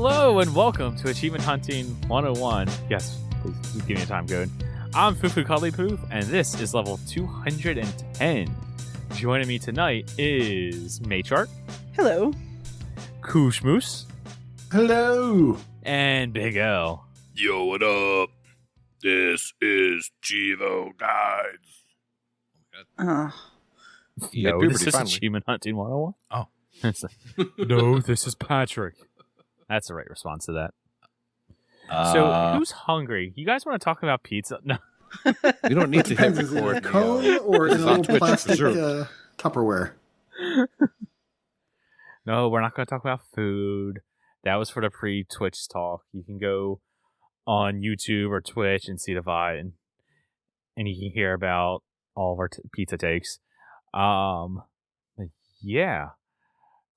Hello and welcome to Achievement Hunting 101. Yes, please give me a time code. I'm FuFuCuddilyPoof, and this is level 210. Joining me tonight is Matrarch. Hello. KooshMoose. Hello. And Big L. Yo, what up? This is Chivo Guides. No, this is Achievement Hunting 101. Oh. No, this is Patrick. That's the right response to that. So, who's hungry? You guys want to talk about pizza? No. You don't need to hit Depends, is it a record. cone or is it a little Twitch plastic preserved. Tupperware? No, we're not going to talk about food. That was for the pre-Twitch talk. You can go on YouTube or Twitch and see the VOD, and you can hear about all of our pizza takes. Yeah.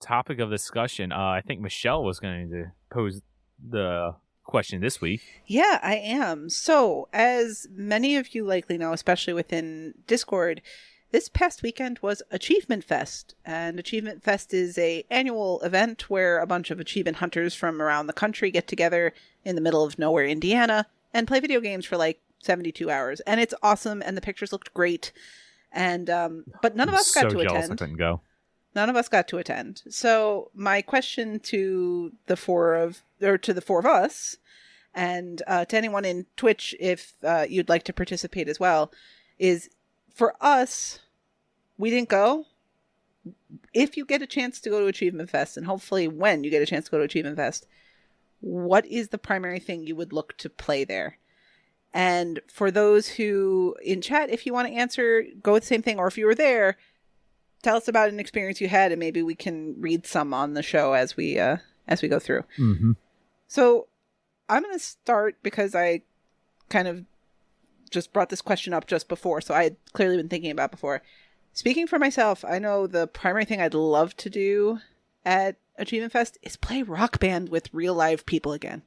Topic of discussion. I think Michelle was going to pose the question this week. Yeah, I am. So, as many of you likely know, especially within Discord, this past weekend was Achievement Fest. And Achievement Fest is an annual event where a bunch of achievement hunters from around the country get together in the middle of nowhere, Indiana, and play video games for like 72 hours. And it's awesome, and the pictures looked great. And but none of us got to attend. I couldn't go. None of us got to attend. So my question to the four of us, and to anyone in Twitch, if you'd like to participate as well, is for us, we didn't go. If you get a chance to go to Achievement Fest, and hopefully when you get a chance to go to Achievement Fest, what is the primary thing you would look to play there? And for those who in chat, if you want to answer, go with the same thing. Or if you were there, tell us about an experience you had, and maybe we can read some on the show as we go through. Mm-hmm. So I'm going to start because I kind of just brought this question up just before, so I had clearly been thinking about it before. Speaking for myself, I know the primary thing I'd love to do at Achievement Fest is play Rock Band with real live people again.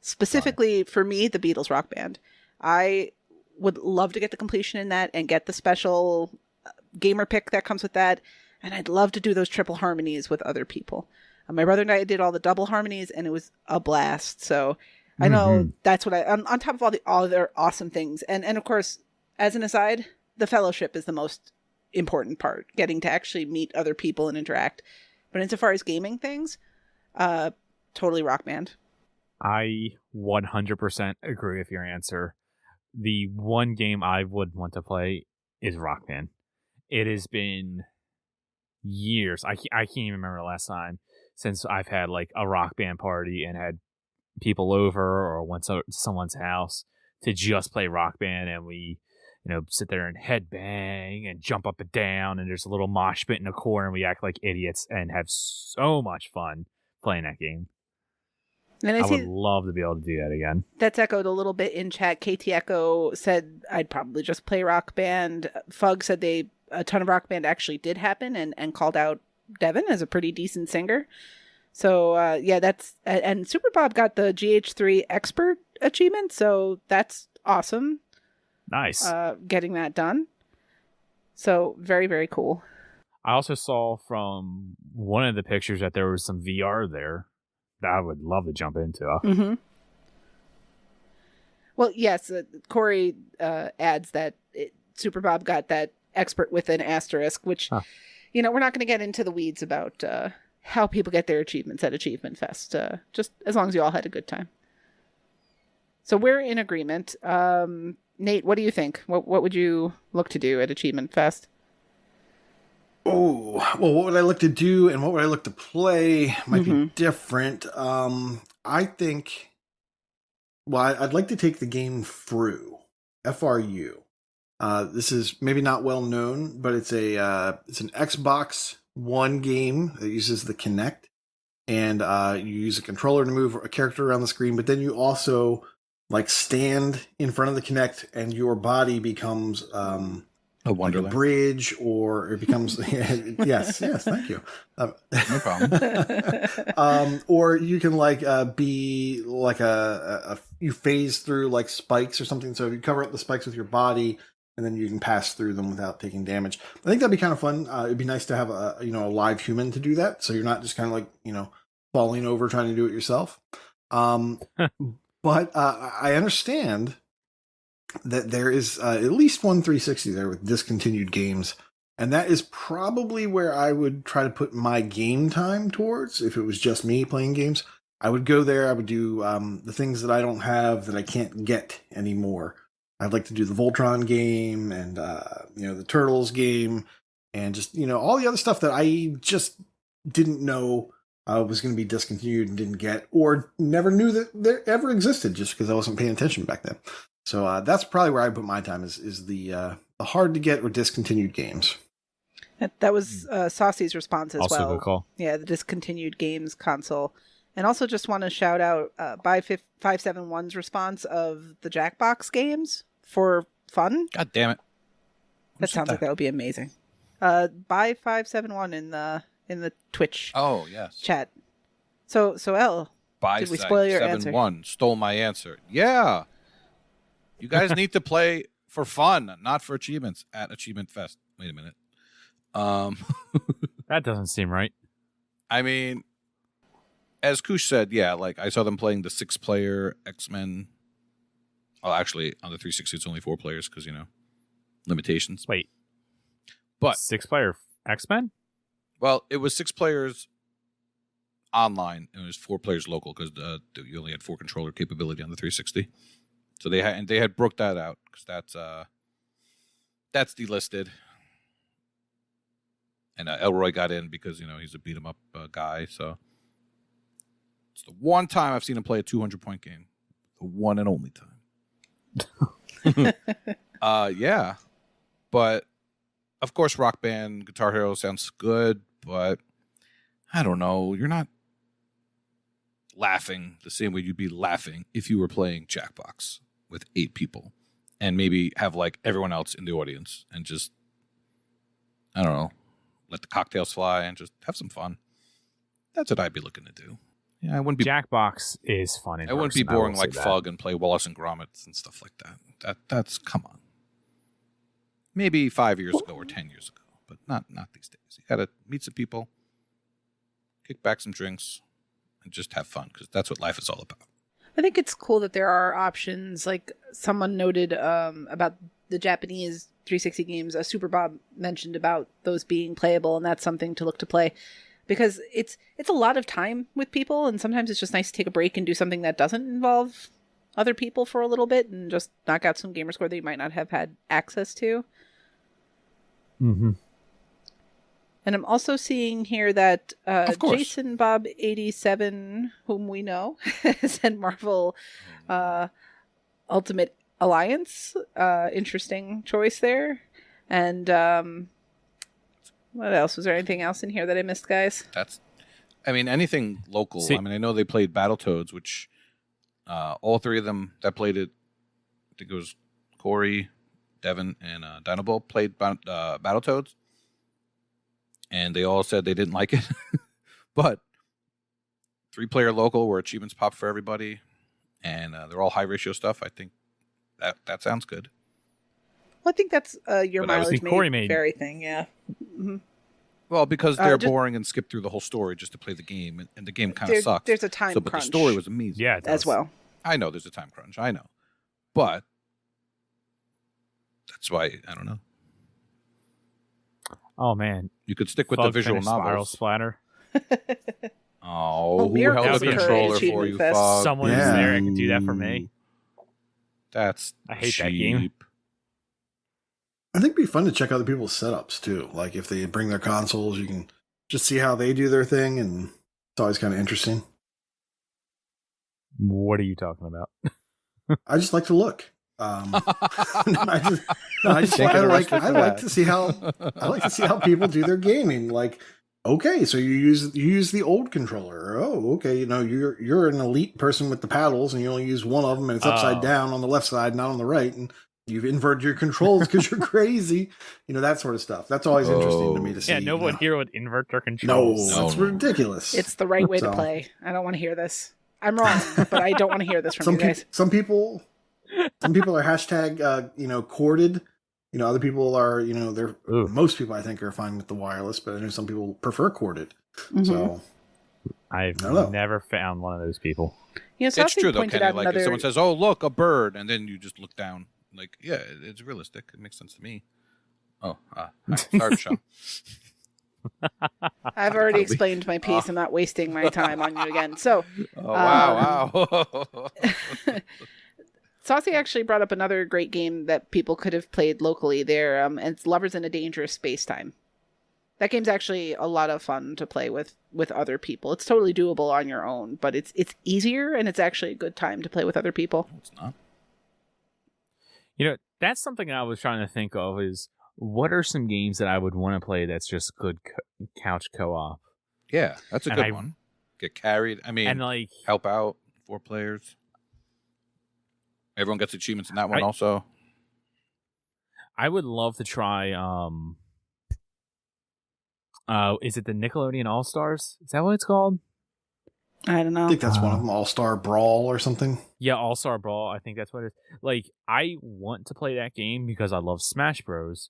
Specifically for me, the Beatles Rock Band. I would love to get the completion in that and get the special gamer pick that comes with that, and I'd love to do those triple harmonies with other people. My brother and I did all the double harmonies, and it was a blast. So I know that's what on top of all the other awesome things, and of course, as an aside, the fellowship is the most important part, getting to actually meet other people and interact. But insofar as gaming things, totally Rock Band. I 100% agree with your answer. The one game I would want to play is Rock Band. It has been years. I can't even remember the last time since I've had like a Rock Band party and had people over or went to someone's house to just play Rock Band, and we, sit there and headbang and jump up and down, and there's a little mosh pit in the corner, and we act like idiots and have so much fun playing that game. And I would love to be able to do that again. That's echoed a little bit in chat. KT Echo said I'd probably just play Rock Band. Fug said a ton of Rock Band actually did happen and called out Devin as a pretty decent singer. So that's and Super Bob got the GH3 expert achievement, so that's awesome. Nice. Getting that done. So very, very cool. I also saw from one of the pictures that there was some VR there that I would love to jump into. Mm-hmm. Well, yes, Corey adds that Super Bob got that expert with an asterisk, which, we're not going to get into the weeds about how people get their achievements at Achievement Fest, just as long as you all had a good time. So we're in agreement. Nate, what do you think? What would you look to do at Achievement Fest? Oh, well, what would I look to do and what would I look to play might be different. I think, I'd like to take the game Fru, F-R-U. This is maybe not well known, but it's an Xbox One game that uses the Kinect, and you use a controller to move a character around the screen, but then you also stand in front of the Kinect and your body becomes A Wonderland. Like a bridge, or it becomes yes, thank you. No problem. Or you can be like you phase through spikes or something. So you cover up the spikes with your body, and then you can pass through them without taking damage. I think that'd be kind of fun. It'd be nice to have a live human to do that. So you're not just kind of falling over trying to do it yourself. But I understand that there is at least one 360 there with discontinued games. And that is probably where I would try to put my game time towards. If it was just me playing games, I would go there. I would do the things that I don't have that I can't get anymore. I'd like to do the Voltron game and, the Turtles game and just, all the other stuff that I just didn't know was going to be discontinued and didn't get, or never knew that there ever existed just because I wasn't paying attention back then. So that's probably where I put my time is the hard to get or discontinued games. That was Saucy's response as also well. Good call. Yeah, the discontinued games console. And also just want to shout out by 571's response of the Jackbox games for fun. God damn it. That sounds like that would be amazing. By 571 in the Twitch yes. chat. So L, did we spoil your answer? 7-1 stole my answer. Yeah. You guys need to play for fun, not for achievements at Achievement Fest. Wait a minute. That doesn't seem right. I mean, as Koosh said, yeah, like I saw them playing the 6-player X-Men. Oh, actually, on the 360, it's only 4 players because, limitations. Wait. But 6-player X-Men? Well, it was 6 players online, and it was 4 players local because you only had 4 controller capability on the 360. So they had broke that out because that's delisted. And Elroy got in because he's a beat 'em up guy. So it's the one time I've seen him play a 200-point game, the one and only time. Yeah, but of course, Rock Band, Guitar Hero sounds good, but I don't know. You're not laughing the same way you'd be laughing if you were playing Jackbox with 8 people and maybe have like everyone else in the audience and just, I don't know, let the cocktails fly and just have some fun. That's what I'd be looking to do. Yeah, I wouldn't be. Jackbox is fun. I wouldn't be boring like Fug and play Wallace and Gromit and stuff like that. That's come on. Maybe 5 years ago or 10 years ago, but not these days. You got to meet some people, kick back some drinks, and just have fun because that's what life is all about. I think it's cool that there are options. Like someone noted about the Japanese 360 games. Super Bob mentioned about those being playable, and that's something to look to play because it's a lot of time with people, and sometimes it's just nice to take a break and do something that doesn't involve other people for a little bit and just knock out some gamer score that you might not have had access to. Mm-hmm. And I'm also seeing here that Jason Bob 87, whom we know, said Marvel Ultimate Alliance. Interesting choice there. And what else? Was there anything else in here that I missed, guys? Anything local. I know they played Battletoads, which all 3 of them that played it, I think it was Corey, Devin, and Dinoball played Battletoads. And they all said they didn't like it. But 3-player local where achievements pop for everybody. And they're all high ratio stuff. I think that sounds good. Well, I think that's your mileage may vary thing, yeah. Mm-hmm. Well, because they're boring and skip through the whole story just to play the game. And the game kind of sucks. There's a time crunch. But the story was amazing. Yeah, as well. I know there's a time crunch. I know. But that's why, I don't know. Oh, man. You could stick with the visual novels. Spiral Splatter. Who held the controller for you, Fog? Someone is there and can do that for me. I hate that game. I think it'd be fun to check other people's setups, too. Like, if they bring their consoles, you can just see how they do their thing, and it's always kind of interesting. What are you talking about? I just like to look. I like to see how people do their gaming. Like, okay, so you use the old controller. Oh, okay, you're an elite person with the paddles, and you only use one of them, and it's upside down on the left side, not on the right, and you've inverted your controls because you're crazy. That sort of stuff. That's always interesting to me to see. Yeah, no one here would invert their controls. No, that's ridiculous. It's the right way to play. I don't want to hear this. I'm wrong, but I don't want to hear this from you guys. Some people are hashtag, corded. Other people are, Ooh. Most people I think are fine with the wireless, but I know some people prefer corded. Mm-hmm. So I've Hello. never found one of those people. You know, It's Saucy true though, pointed Kenny. out Like another. if someone says, "Oh, look, a bird," and then you just look down, like, yeah, it's realistic. It makes sense to me. Oh, hi. Sorry, Michelle. I've already explained my piece. I'm not wasting my time on you again. So, Oh, wow. Saucy actually brought up another great game that people could have played locally there. And it's Lovers in a Dangerous Space-Time. That game's actually a lot of fun to play with other people. It's totally doable on your own, but it's easier, and it's actually a good time to play with other people. No, it's not. You know, that's something I was trying to think of is what are some games that I would want to play that's just good couch co-op? Yeah, that's a And good one. Get carried. I mean, And like, help out 4 players. Everyone gets achievements in that one also. I would love to try. Is it the Nickelodeon All Stars? Is that what it's called? I don't know. I think that's one of them, All-Star Brawl or something. Yeah, All Star Brawl. I think that's what it is. Like, I want to play that game because I love Smash Bros.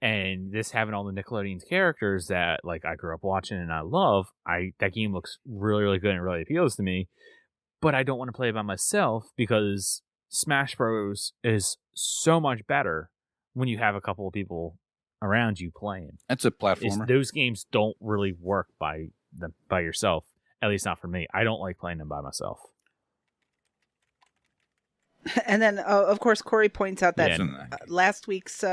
And this having all the Nickelodeon's characters that like I grew up watching and I love, that game looks really, really good and really appeals to me. But I don't want to play it by myself because Smash Bros. Is so much better when you have a couple of people around you playing. It's a platformer. Those games don't really work by yourself. At least not for me. I don't like playing them by myself. And then, of course, Corey points out that Yeah. last week's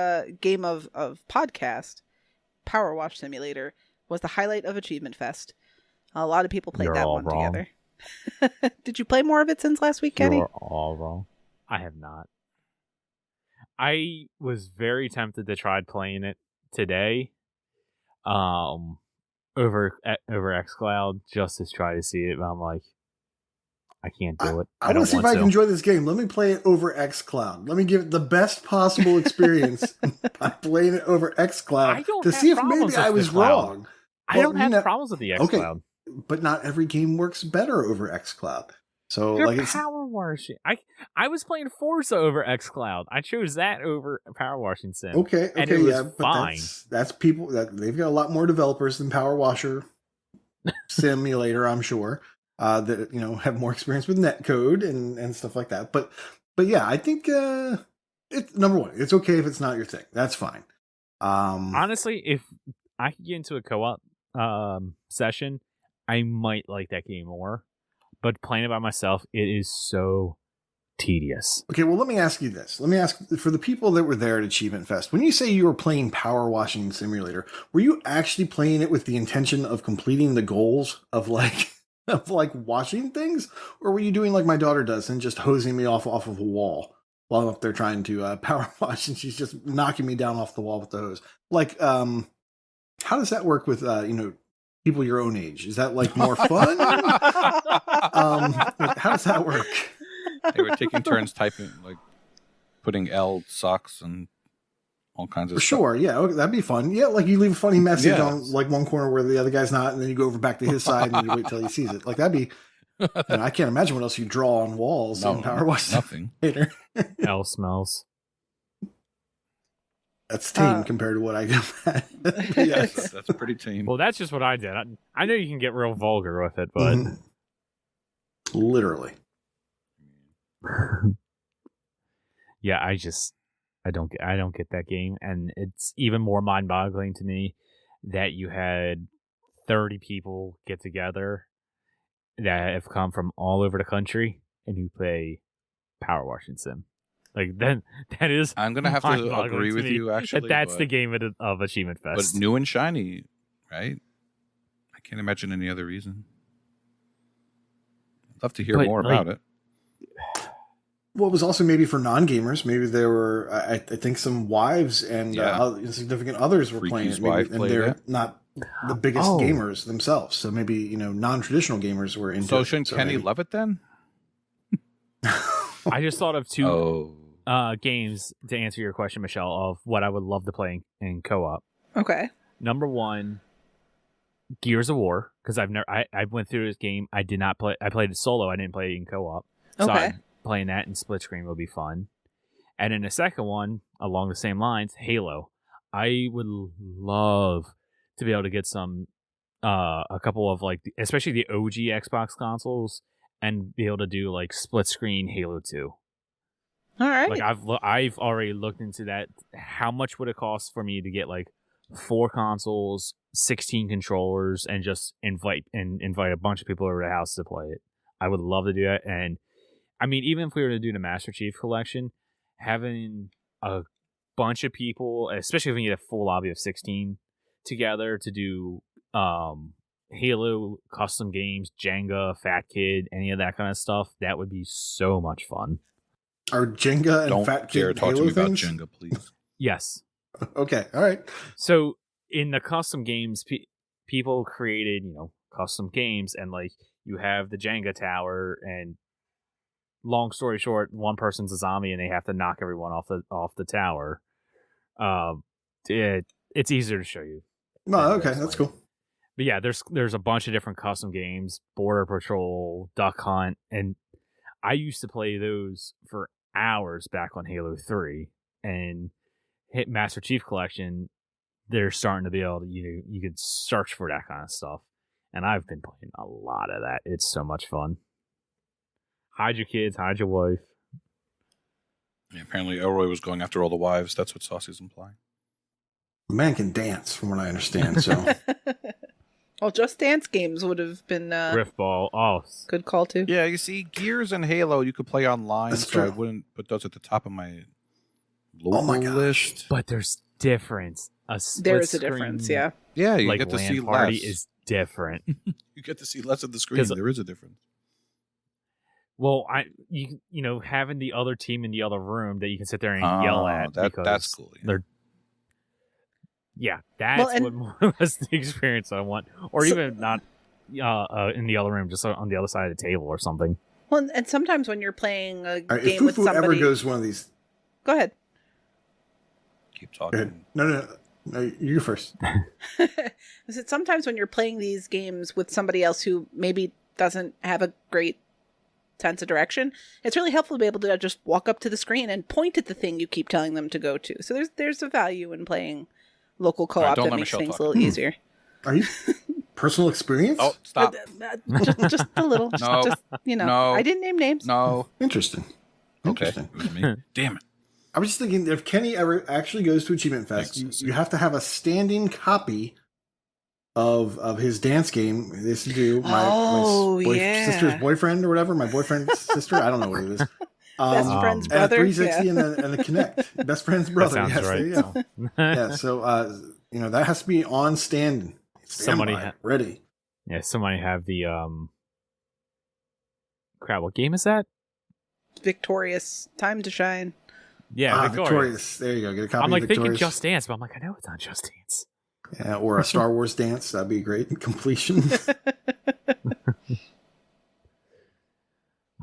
game of podcast, Power Wash Simulator, was the highlight of Achievement Fest. A lot of people played You're that all one wrong. together. Did you play more of it since last week, Kenny? You're all wrong. I have not. I was very tempted to try playing it today, over xCloud just to try to see it, but I'm like, I can't do it. I want to see if I can enjoy this game. Let me play it over xCloud. Let me give it the best possible experience by playing it over xCloud to see if maybe I was wrong. I don't have problems with the xCloud. Okay, but not every game works better over xCloud. So You're like it's power washing. I was playing Forza over xCloud. I chose that over Power Washing Sim. okay, and it was but fine. that's people that they've got a lot more developers than Power Washer Simulator, I'm sure. That have more experience with netcode and stuff like that. But yeah, I think it's number one. It's okay if it's not your thing. That's fine. Honestly, if I could get into a co-op session, I might like that game more. But playing it by myself, it is so tedious. Okay, well, let me ask you this. Let me ask for the people that were there at Achievement Fest. When you say you were playing Power Washing Simulator, were you actually playing it with the intention of completing the goals of like washing things, or were you doing like my daughter does and just hosing me off of a wall while I'm up there trying to power wash and she's just knocking me down off the wall with the hose? Like, how does that work with people your own age? Is that like more fun? Like, how does that work? They were taking turns typing, like putting L socks and all kinds of Sure, yeah, okay, that'd be fun. Yeah, like you leave a funny message Yeah. on like one corner where the other guy's not, and then you go over back to his side and then you wait till he sees it. Like that'd be. I can't imagine what else you draw on walls in Power Wash nothing. Simulator. L smells. That's tame compared to what I do. Yes. That's pretty tame. Well, that's just what I did. I know you can get real vulgar with it, but Mhm. Literally. yeah, I don't get that game, and it's even more mind-boggling to me that you had 30 people get together that have come from all over the country and who play Power Washing Sim. Like that is. I'm gonna have to mind-boggling agree to with me you. Actually, that's but, the game of Achievement but Fest. new and shiny, right? I can't imagine any other reason. I'd love to hear But, more like, about it. Well, it was also maybe for non-gamers. Maybe there were, I think, some wives and significant others were playing Freaky's it, maybe, wife and played they're it. not the biggest Oh. gamers themselves. So maybe non-traditional gamers were into. So it. shouldn't Kenny maybe- love it then? I just thought of two Oh, games to answer your question, Michelle, of what I would love to play in co-op. Okay. Number one, Gears of War, because I went through this game. I did not play. I played it solo. I didn't play it in co-op. So Okay. playing that in split screen will be fun. And then the second one, along the same lines, Halo. I would love to be able to get some a couple of like, especially the OG Xbox consoles, and be able to do like split screen Halo 2. All right. Like I've already looked into that. How much would it cost for me to get like 4 consoles, 16 controllers, and just invite a bunch of people over to the house to play it? I would love to do that. And I mean, even if we were to do the Master Chief Collection, having a bunch of people, especially if we get a full lobby of 16 together to do Halo custom games, Jenga, Fat Kid, any of that kind of stuff, that would be so much fun. Are Jenga and Don't Fat dare Kid talk to Halo me about things? Jenga, please. Yes. Okay, all right. So in the custom games, people created, custom games, and like you have the Jenga tower, and long story short, one person's a zombie and they have to knock everyone off the tower. It's easier to show you. No, okay, that's cool. But yeah, there's a bunch of different custom games, Border Patrol, Duck Hunt, and I used to play those for hours back on Halo 3, and hit Master Chief Collection. They're starting to be able to, you could search for that kind of stuff, and I've been playing a lot of that. It's so much fun. Hide your kids, hide your wife. Yeah, apparently Elroy was going after all the wives. That's what Saucy's implying. Man can dance, from what I understand. So, Well, Just Dance games would have been Griffball. Oh, good call too. Yeah, you see, Gears and Halo you could play online, That's so I true. wouldn't put those at the top of my local my gosh. list. but there's difference. There is a difference, yeah. Yeah, you Like get to LAN see party less. is different. You get to see less of the screen. There is a difference. Well, having the other team in the other room that you can sit there and yell at. That's cool. Yeah. They're that's what more or less the experience I want, or even not in the other room, just on the other side of the table or something. Well, and sometimes when you're playing a all right, game with if Fufu somebody, ever goes one of these, go ahead. Keep go talking. ahead. No, you go first. Is it sometimes when you're playing these games with somebody else who maybe doesn't have a great sense of direction, it's really helpful to be able to just walk up to the screen and point at the thing you keep telling them to go to. So there's a value in playing local co-op All right, don't that let makes Michelle things talk. a little easier. Are you personal experience? Oh, stop. Just a little. No. Just, No. I didn't name names. No. Interesting. Okay. Interesting. It was me. Damn it. I was just thinking, if Kenny ever actually goes to Achievement Fest, Thanks, you have to have a standing copy of his dance game. This to do yeah. sister's boyfriend or whatever, my boyfriend's sister. I don't know what it is. Best friend's And a brother. 360 and a Kinect. Best friend's brother. That sounds Yes, right. there you go. Yeah, so that has to be on standby, Somebody ready. Yeah, somebody have the crap. What game is that? Victorious. Time to shine. Yeah, Victorious. There you go. Get a copy I'm like of thinking Victorious. Just Dance, but I'm like, I know it's not Just Dance. Yeah, or a Star Wars dance. That'd be great. Completion.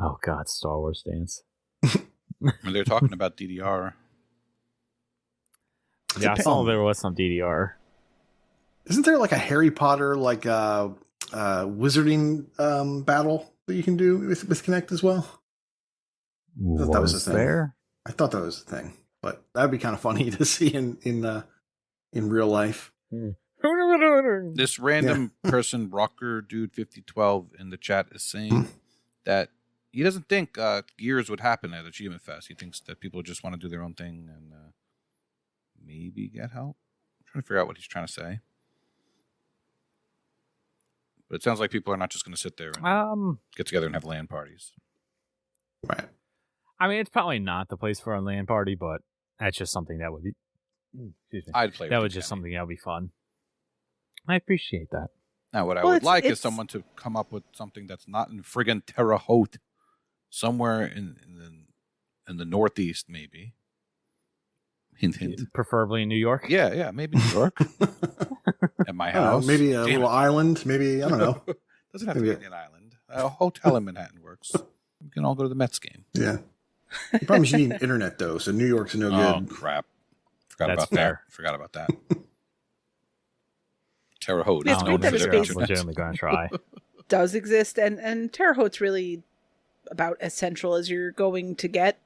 Oh God, Star Wars Dance. When they're talking about DDR. Yeah, I saw there was some DDR. Isn't there like a Harry Potter wizarding battle that you can do with Kinect as well? I thought that was a thing. There? I thought that was a thing, but that'd be kind of funny to see in real life. This random person, Rocker Dude 5012 in the chat, is saying that he doesn't think Gears would happen at Achievement Fest. He thinks that people just want to do their own thing and maybe get help. I'm trying to figure out what he's trying to say. But it sounds like people are not just going to sit there and get together and have LAN parties. Right. I mean, it's probably not the place for a LAN party, but that's just something that would be. Excuse me. I'd play. That with was you, just Kenny. something that would be fun. I appreciate that. Now, what I Well, would like is it's- someone to come up with something that's not in friggin' Terre Haute, somewhere in the Northeast, maybe. Hint, hint. Preferably in New York. Yeah, maybe New York. At my I don't know, house. maybe a Damn little it. island. Maybe, I don't know. Doesn't have to be Maybe- an island. A hotel in Manhattan works. We can all go to the Mets game. Yeah. The problem is you need internet, though, so New York's no Oh, good. crap. Forgot That's about fair. that. Forgot about that. Terre Haute It's is great known that for it's their based- I'm internet. legitimately going to try. Does exist, and Terre Haute's really about as central as you're going to get.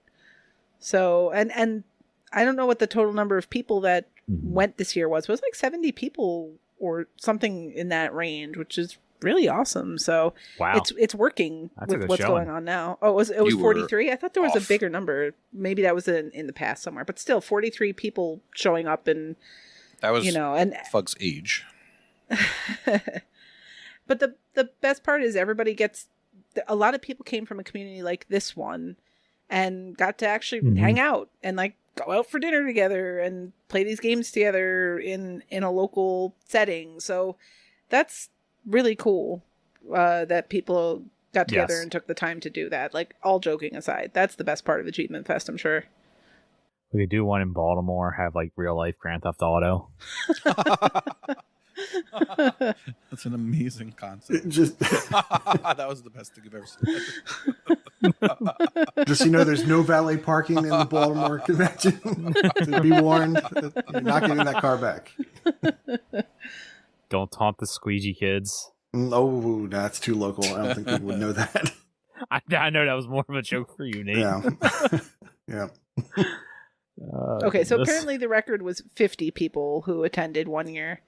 So, and I don't know what the total number of people that went this year was. It was like 70 people or something in that range, which is really awesome. So wow, it's working with what's going on now. Oh, it was 43? I thought there was a bigger number. Maybe that was in the past somewhere, but still 43 people showing up, and that was and Fug's age. But the best part is everybody gets, a lot of people came from a community like this one and got to actually hang out and like go out for dinner together and play these games together in a local setting. So that's really cool that people got together and took the time to do that. Like, all joking aside, that's the best part of Achievement Fest, I'm sure. We could do one in Baltimore, have like real life Grand Theft Auto. That's an amazing concept. That was the best thing I've ever seen. Just so you know, there's no valet parking in the Baltimore convention. To be warned, you're not getting that car back. Don't taunt the squeegee kids. Oh, that's too local. I don't think people would know that. I know that was more of a joke for you, Nate. Yeah. Yeah. Okay, so apparently the record was 50 people who attended one year.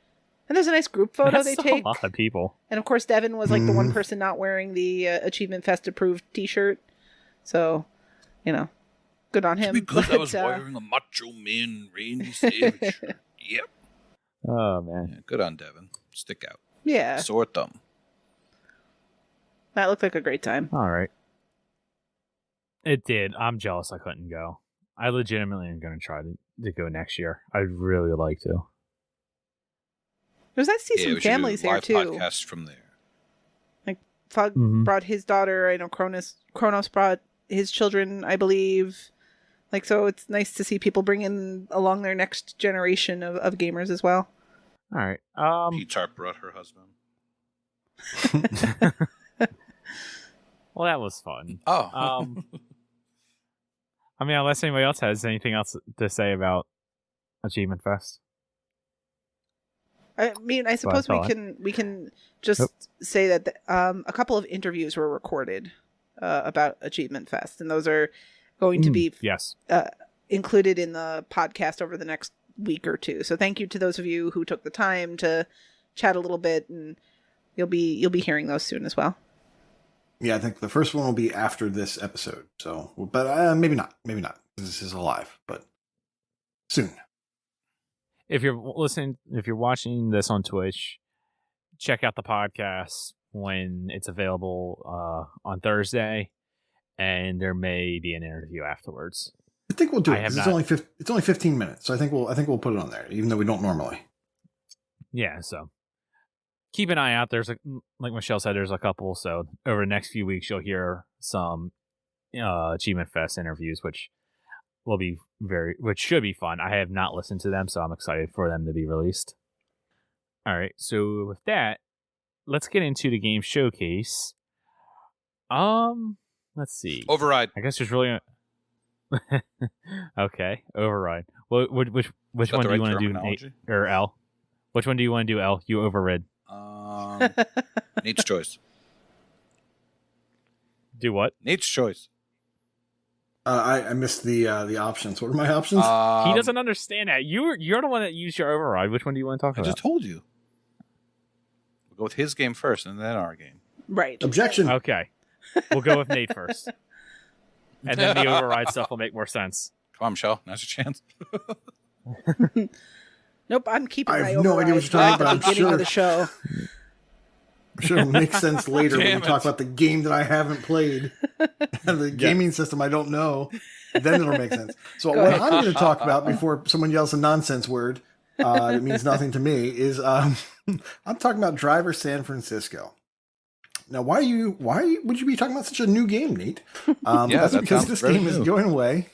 And there's a nice group photo they take. A lot of people. And of course, Devin was like the one person not wearing the Achievement Fest approved t-shirt. So, good on him. Because I was wearing a Macho Man Randy Savage shirt. Yep. Oh, man. Yeah, good on Devin. Stick out. Yeah. Sore thumb. That looked like a great time. All right. It did. I'm jealous I couldn't go. I legitimately am going to try to go next year. I'd really like to. There's nice to see some families there too. Podcast from there. Like Fug brought his daughter. I know Kronos brought his children, I believe. Like, so it's nice to see people bringing along their next generation of gamers as well. All right. Matrarch brought her husband. Well, that was fun. Oh. I mean, unless anybody else has anything else to say about Achievement Fest. I mean, I suppose we can just say that a couple of interviews were recorded about Achievement Fest, and those are going to be included in the podcast over the next week or two. So thank you to those of you who took the time to chat a little bit, and you'll be hearing those soon as well. Yeah, I think the first one will be after this episode. So, but maybe not. Maybe not. This is live, but soon. If you're watching this on Twitch, check out the podcast when it's available on Thursday, and there may be an interview afterwards. I think we'll do it. It's only 15 minutes, so I think we'll put it on there, even though we don't normally. Yeah, so keep an eye out. There's like Michelle said, there's a couple. So over the next few weeks, you'll hear some Achievement Fest interviews, which should be fun. I have not listened to them, so I'm excited for them to be released. All right, so with that, let's get into the game showcase. Let's see. Override. I guess there's really okay. Override. Well, which one do you want to do, Nate or L? Which one do you want to do, L? You overrid. Nate's choice. Do what? Nate's choice. I missed the options. What are my options? He doesn't understand that. You're the one that used your override. Which one do you want to talk about? I just told you. We'll go with his game first, and then our game. Right. Objection. Okay. We'll go with Nate first. And then the override stuff will make more sense. Come on, Michelle. Now's your chance. Nope, I'm keeping my I have no idea what you're talking about. at the beginning of the show. I'm sure it'll make sense later when we talk about the game that I haven't played and the gaming system I don't know. Then it'll make sense. So what I'm going to talk about before someone yells a nonsense word that means nothing to me is I'm talking about Driver San Francisco. Now, why would you be talking about such a new game, Nate? That's because this game is going away.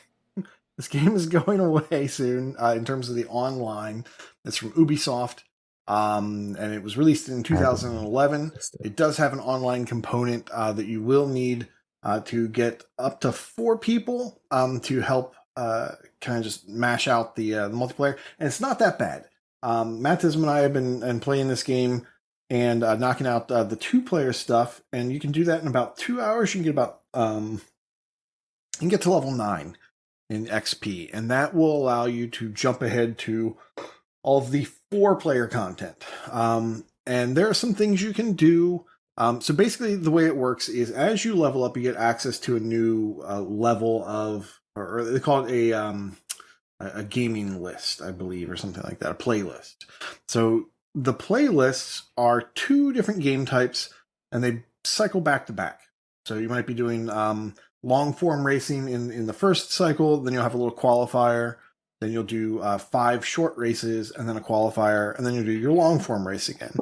This game is going away soon in terms of the online. It's from Ubisoft. And it was released in 2011. It does have an online component that you will need to get up to 4 people to help kind of just mash out the multiplayer. And it's not that bad. Matism and I have been playing this game and knocking out the 2-player stuff. And you can do that in about 2 hours. You can get to level 9 in XP. And that will allow you to jump ahead to all of the 4-player content. And there are some things you can do. So basically, the way it works is as you level up, you get access to a new level of, or they call it a gaming list, I believe, or something like that, a playlist. So the playlists are 2 different game types, and they cycle back to back. So you might be doing long form racing in the first cycle, then you'll have a little qualifier, then you'll do 5 short races, and then a qualifier, and then you'll do your long form race again.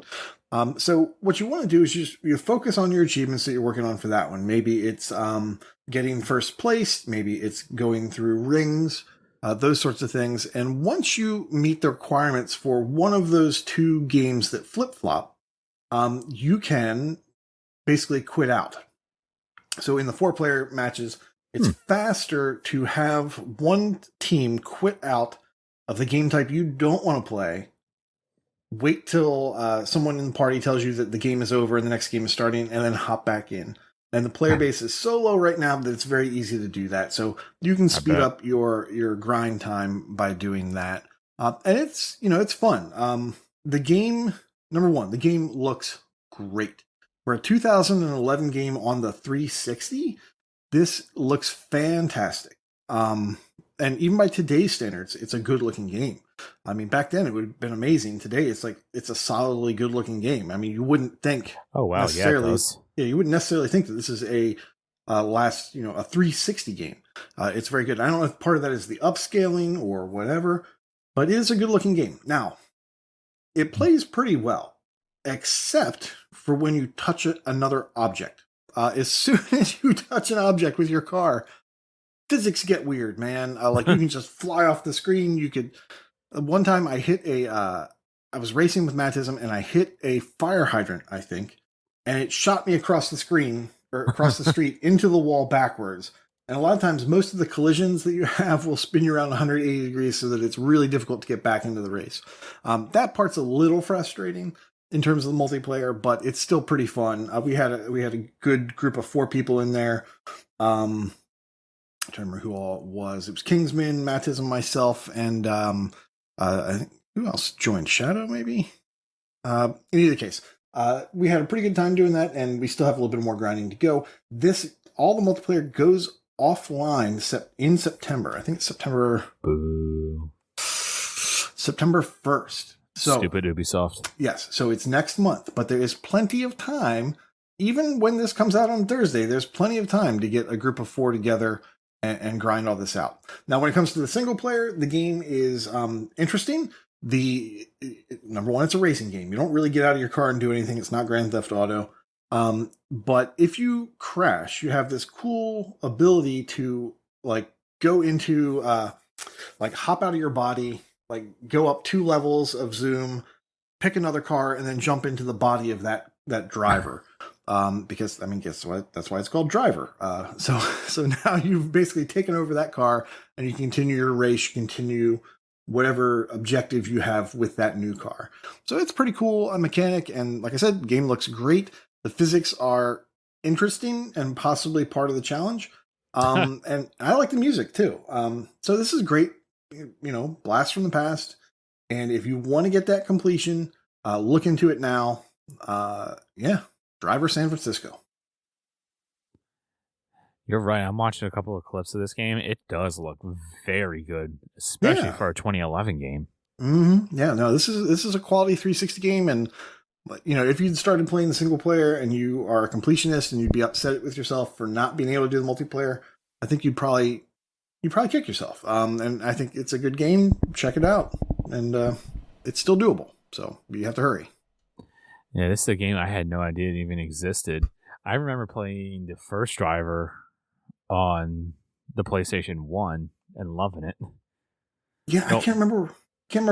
So what you want to do is you focus on your achievements that you're working on for that one. Maybe it's getting first place, maybe it's going through rings, those sorts of things. And once you meet the requirements for one of those 2 games that flip-flop, you can basically quit out. So in the 4-player matches, it's faster to have one team quit out of the game type you don't want to play, wait till someone in the party tells you that the game is over and the next game is starting, and then hop back in. And the player base is so low right now that it's very easy to do that. So you can speed up your grind time by doing that. And it's fun. The game, number one, the game looks great. For a 2011 game on the 360, this looks fantastic. And even by today's standards, it's a good looking game. I mean, back then it would have been amazing. Today, it's a solidly good looking game. I mean, you wouldn't think. Oh wow, necessarily, you wouldn't necessarily think that this is a 360 game. It's very good. I don't know if part of that is the upscaling or whatever, but it is a good looking game. Now, it plays pretty well, except for when you touch another object. As soon as you touch an object with your car, physics get weird, man. You can just fly off the screen. You could. One time I hit I was racing with Matism and I hit a fire hydrant, I think, and it shot me across the screen or across the street into the wall backwards. And a lot of times, most of the collisions that you have will spin you around 180 degrees so that it's really difficult to get back into the race. That part's a little frustrating in terms of the multiplayer, but it's still pretty fun. We had a good group of 4 people in there. I'm trying to remember who all it was. It was Kingsman, Matism, myself, and I think who else joined? Shadow, maybe? In either case, we had a pretty good time doing that, and we still have a little bit more grinding to go. All the multiplayer goes offline in September. I think it's September 1st. So, stupid Ubisoft. Yes, so it's next month, but there is plenty of time. Even when this comes out on Thursday, there's plenty of time to get a group of 4 together and grind all this out. Now, when it comes to the single player, the game is interesting. Number one, it's a racing game. You don't really get out of your car and do anything. It's not Grand Theft Auto. But if you crash, you have this cool ability to go into hop out of your body, go up 2 levels of zoom, pick another car, and then jump into the body of that driver. Because, I mean, guess what? That's why it's called Driver. So now you've basically taken over that car and you continue your race, you continue whatever objective you have with that new car. So it's pretty cool, a mechanic. And like I said, the game looks great. The physics are interesting and possibly part of the challenge. And I like the music too. So this is great, blast from the past. And if you want to get that completion, look into it now. Driver San Francisco. You're right. I'm watching a couple of clips of this game. It does look very good, especially for a 2011 game. Mm-hmm. Yeah, no, this is a quality 360 game, and if you'd started playing the single player and you are a completionist and you'd be upset with yourself for not being able to do the multiplayer, I think you'd probably kick yourself. And I think it's a good game. Check it out, and it's still doable. So you have to hurry. Yeah, this is a game I had no idea it even existed. I remember playing the first Driver on the PlayStation 1 and loving it. Yeah, I can't remember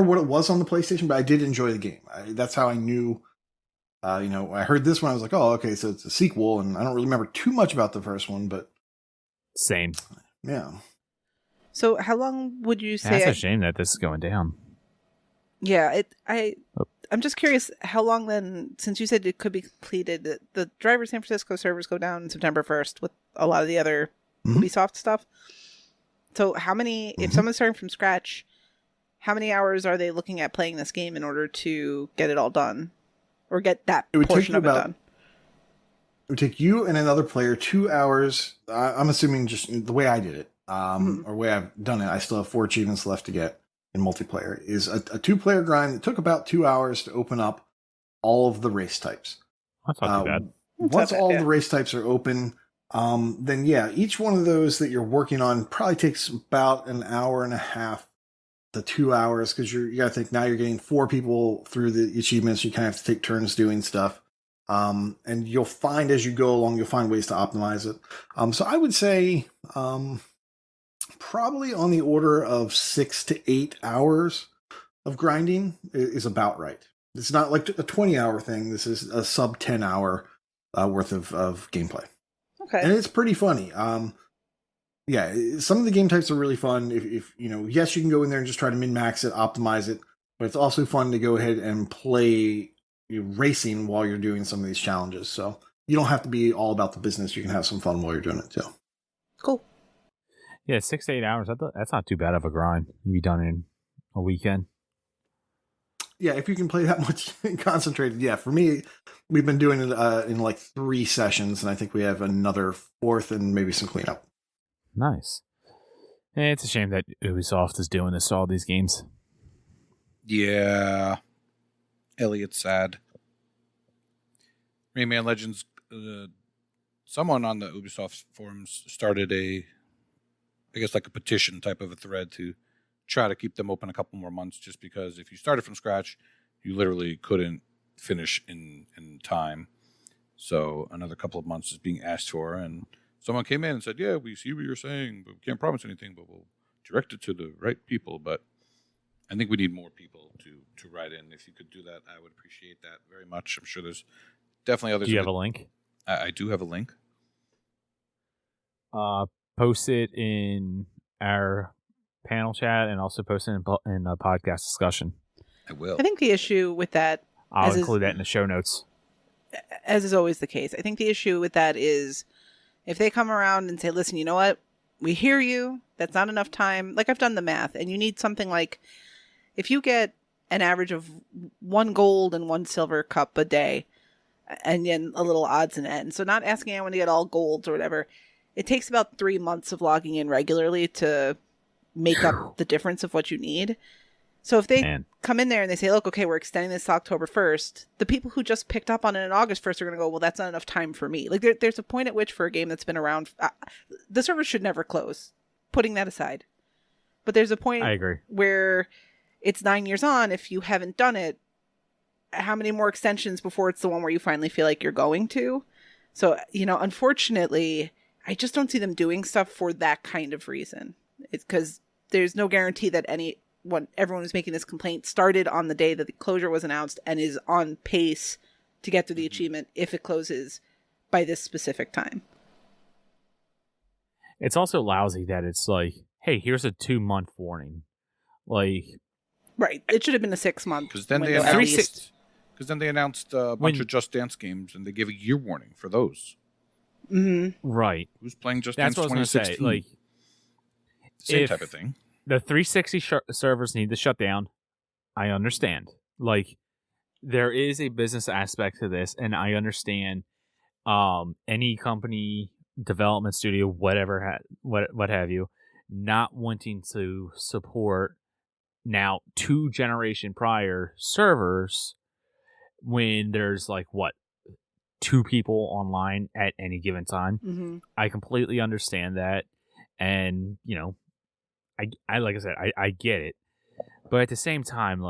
what it was on the PlayStation, but I did enjoy the game. That's how I knew. I heard this one, I was like, oh, okay, so it's a sequel, and I don't really remember too much about the first one, but same. Yeah. So how long would you say? That's a shame that this is going down. Yeah, I'm just curious how long then, since you said it could be completed, the Driver San Francisco servers go down September 1st with a lot of the other Ubisoft stuff. So how many, if someone's starting from scratch, how many hours are they looking at playing this game in order to get it all done? Or get that It would portion take of you it about done? It would take you and another player 2 hours. I'm assuming just the way I did it, or the way I've done it. I still have 4 achievements left to get in multiplayer. Is a 2-player grind that took about 2 hours to open up all of the race types. That's not too bad. Once all the race types are open, then yeah, each one of those that you're working on probably takes about an hour and a half to 2 hours, because you got to think now you're getting 4 people through the achievements. You kind of have to take turns doing stuff. And you'll find as you go along, you'll find ways to optimize it. So I would say probably on the order of 6 to 8 hours of grinding is about right. It's not like a 20-hour thing. This is a sub 10-hour worth of gameplay. Okay. And it's pretty funny. Yeah, some of the game types are really fun. If yes, you can go in there and just try to min-max it, optimize it, but it's also fun to go ahead and play racing while you're doing some of these challenges. So you don't have to be all about the business. You can have some fun while you're doing it too. Cool. Yeah, 6 to 8 hours. That's not too bad of a grind. You'd be done in a weekend. Yeah, if you can play that much concentrated. Yeah, for me, we've been doing it in like 3 sessions, and I think we have another 4th and maybe some cleanup. Nice. It's a shame that Ubisoft is doing this to all these games. Yeah. Elliot's sad. Rayman Legends, someone on the Ubisoft forums started a petition type of a thread to try to keep them open a couple more months, just because if you started from scratch, you literally couldn't finish in time. So another couple of months is being asked for, and someone came in and said, yeah, we see what you're saying, but we can't promise anything, but we'll direct it to the right people. But I think we need more people to write in. If you could do that, I would appreciate that very much. I'm sure there's definitely others. Do you have a link? I do have a link. Post it in our panel chat and also post it in a podcast discussion. I will. I think the issue with that... I'll include that in the show notes. As is always the case, I think the issue with that is if they come around and say, listen, you know what? We hear you. That's not enough time. Like, I've done the math, and you need something like... If you get an average of 1 gold and 1 silver cup a day, and then a little odds and ends, so not asking anyone to get all golds or whatever, it takes about 3 months of logging in regularly to make up the difference of what you need. So if they come in there and they say, look, okay, we're extending this to October 1st, the people who just picked up on it in August 1st are going to go, well, that's not enough time for me. Like, there's a point at which for a game that's been around, the server should never close, putting that aside. But there's a point I agree. where it's 9 years on. If you haven't done it, how many more extensions before it's the one where you finally feel like you're going to? So, unfortunately, I just don't see them doing stuff for that kind of reason. It's because there's no guarantee that everyone who's making this complaint started on the day that the closure was announced and is on pace to get through the achievement if it closes by this specific time. It's also lousy that it's like, hey, here's a 2-month warning. Like, right. It should have been a 6-month. Because then they announced a bunch of Just Dance games, and they gave a year warning for those. Mm-hmm. Right. Who's playing Just That's Dance what I was 2016? gonna say. Like, same type of thing. The 360 servers need to shut down. I understand. Like, there is a business aspect to this, and I understand any company, development studio, whatever, what have you, not wanting to support now 2 generation prior servers when there's 2 people online at any given time. Mm-hmm. I completely understand that, and I like I said, I get it, but at the same time,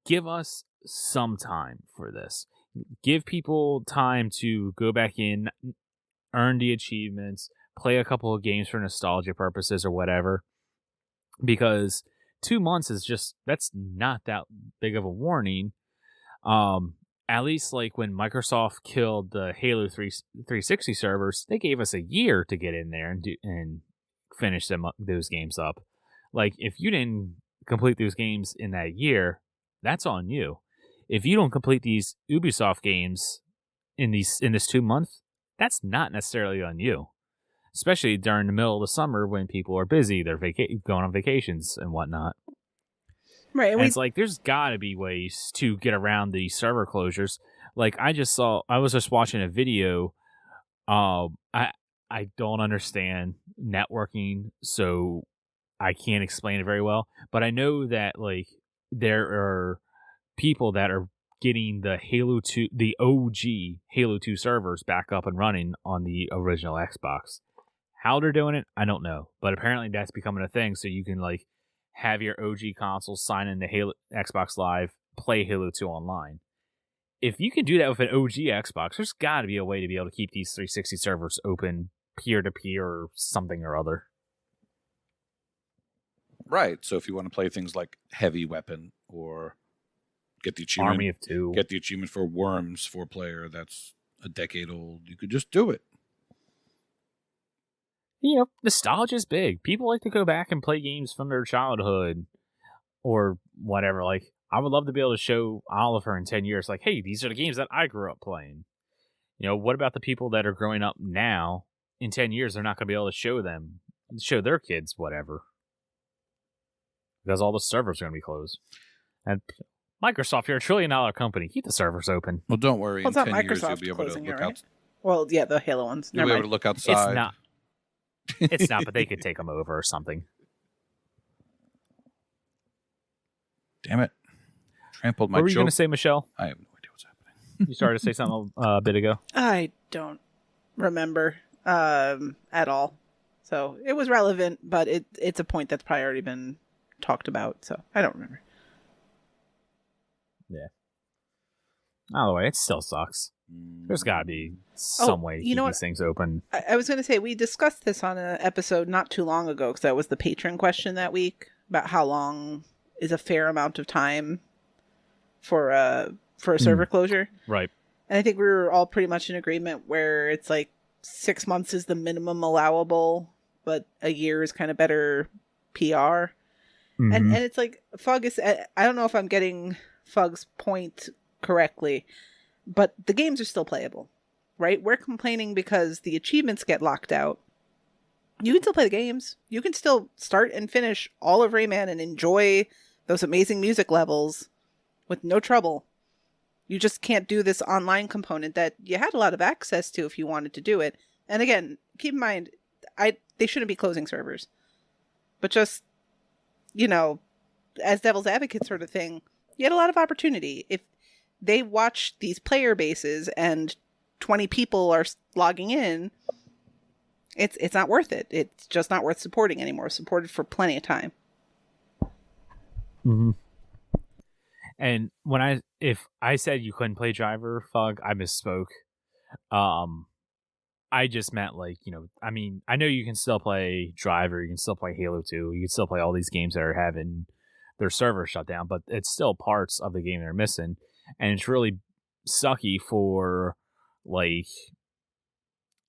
give us some time for this. Give people time to go back in, earn the achievements, play a couple of games for nostalgia purposes or whatever, because 2 months is that's not that big of a warning. At least when Microsoft killed the Halo 360 servers, they gave us a year to get in there and finish those games up. If you didn't complete those games in that year, that's on you. If you don't complete these Ubisoft games in this 2 months, that's not necessarily on you. Especially during the middle of the summer when people are busy, they're going on vacations and whatnot. Right. And it's like, there's got to be ways to get around the server closures. Like, I was just watching a video. I don't understand networking, so I can't explain it very well. But I know that, like, there are people that are getting the the OG Halo 2 servers back up and running on the original Xbox. How they're doing it, I don't know. But apparently that's becoming a thing, so you can, like, have your OG console sign into Xbox Live, play Halo 2 online. If you can do that with an OG Xbox, there's got to be a way to be able to keep these 360 servers open peer-to-peer or something or other. Right. So if you want to play things like Heavy Weapon or get the achievement, Army of Two, get the achievement for Worms 4-player that's a decade old, you could just do it. You know, nostalgia is big. People like to go back and play games from their childhood or whatever. Like, I would love to be able to show Oliver in 10 years, like, hey, these are the games that I grew up playing. You know, what about the people that are growing up now? In 10 years, they're not going to be able to show their kids whatever. Because all the servers are going to be closed. And Microsoft, you're $1 trillion company. Keep the servers open. Well, don't worry. Well, it's not in 10 years, Microsoft you'll be able to closing look it, right? out. Well, yeah, the Halo ones. You'll be able to look outside. It's not. It's not, but they could take them over or something. Damn it. Trampled my What were you joke. going to say, Michelle? I have no idea what's happening. You started to say something a bit ago. I don't remember at all. So it was relevant, but it's a point that's probably already been talked about. So I don't remember. Yeah. Either way, it still sucks. There's got to be some way to keep these things open. I was going to say, we discussed this on an episode not too long ago, because that was the patron question that week, about how long is a fair amount of time for a server closure. Right. And I think we were all pretty much in agreement where it's like 6 months is the minimum allowable, but a year is kind of better PR. Mm-hmm. And it's like, Fug is, I don't know if I'm getting Fug's point correctly, but the games are still playable, right? We're complaining because the achievements get locked out. You can still play the games. You can still start and finish all of Rayman and enjoy those amazing music levels with no trouble. You just can't do this online component that you had a lot of access to if you wanted to do it. And again, keep in mind, they shouldn't be closing servers. But just, you know, as devil's advocate sort of thing, you had a lot of opportunity. If they watch these player bases and 20 people are logging in, it's not worth it. It's just not worth supporting anymore. Supported for plenty of time. Mm-hmm. And if I said you couldn't play Driver, Fug, I misspoke. I just meant, like, you know, I mean, I know you can still play Driver, you can still play Halo 2, you can still play all these games that are having their servers shut down, but it's still parts of the game they're missing. And it's really sucky for, like,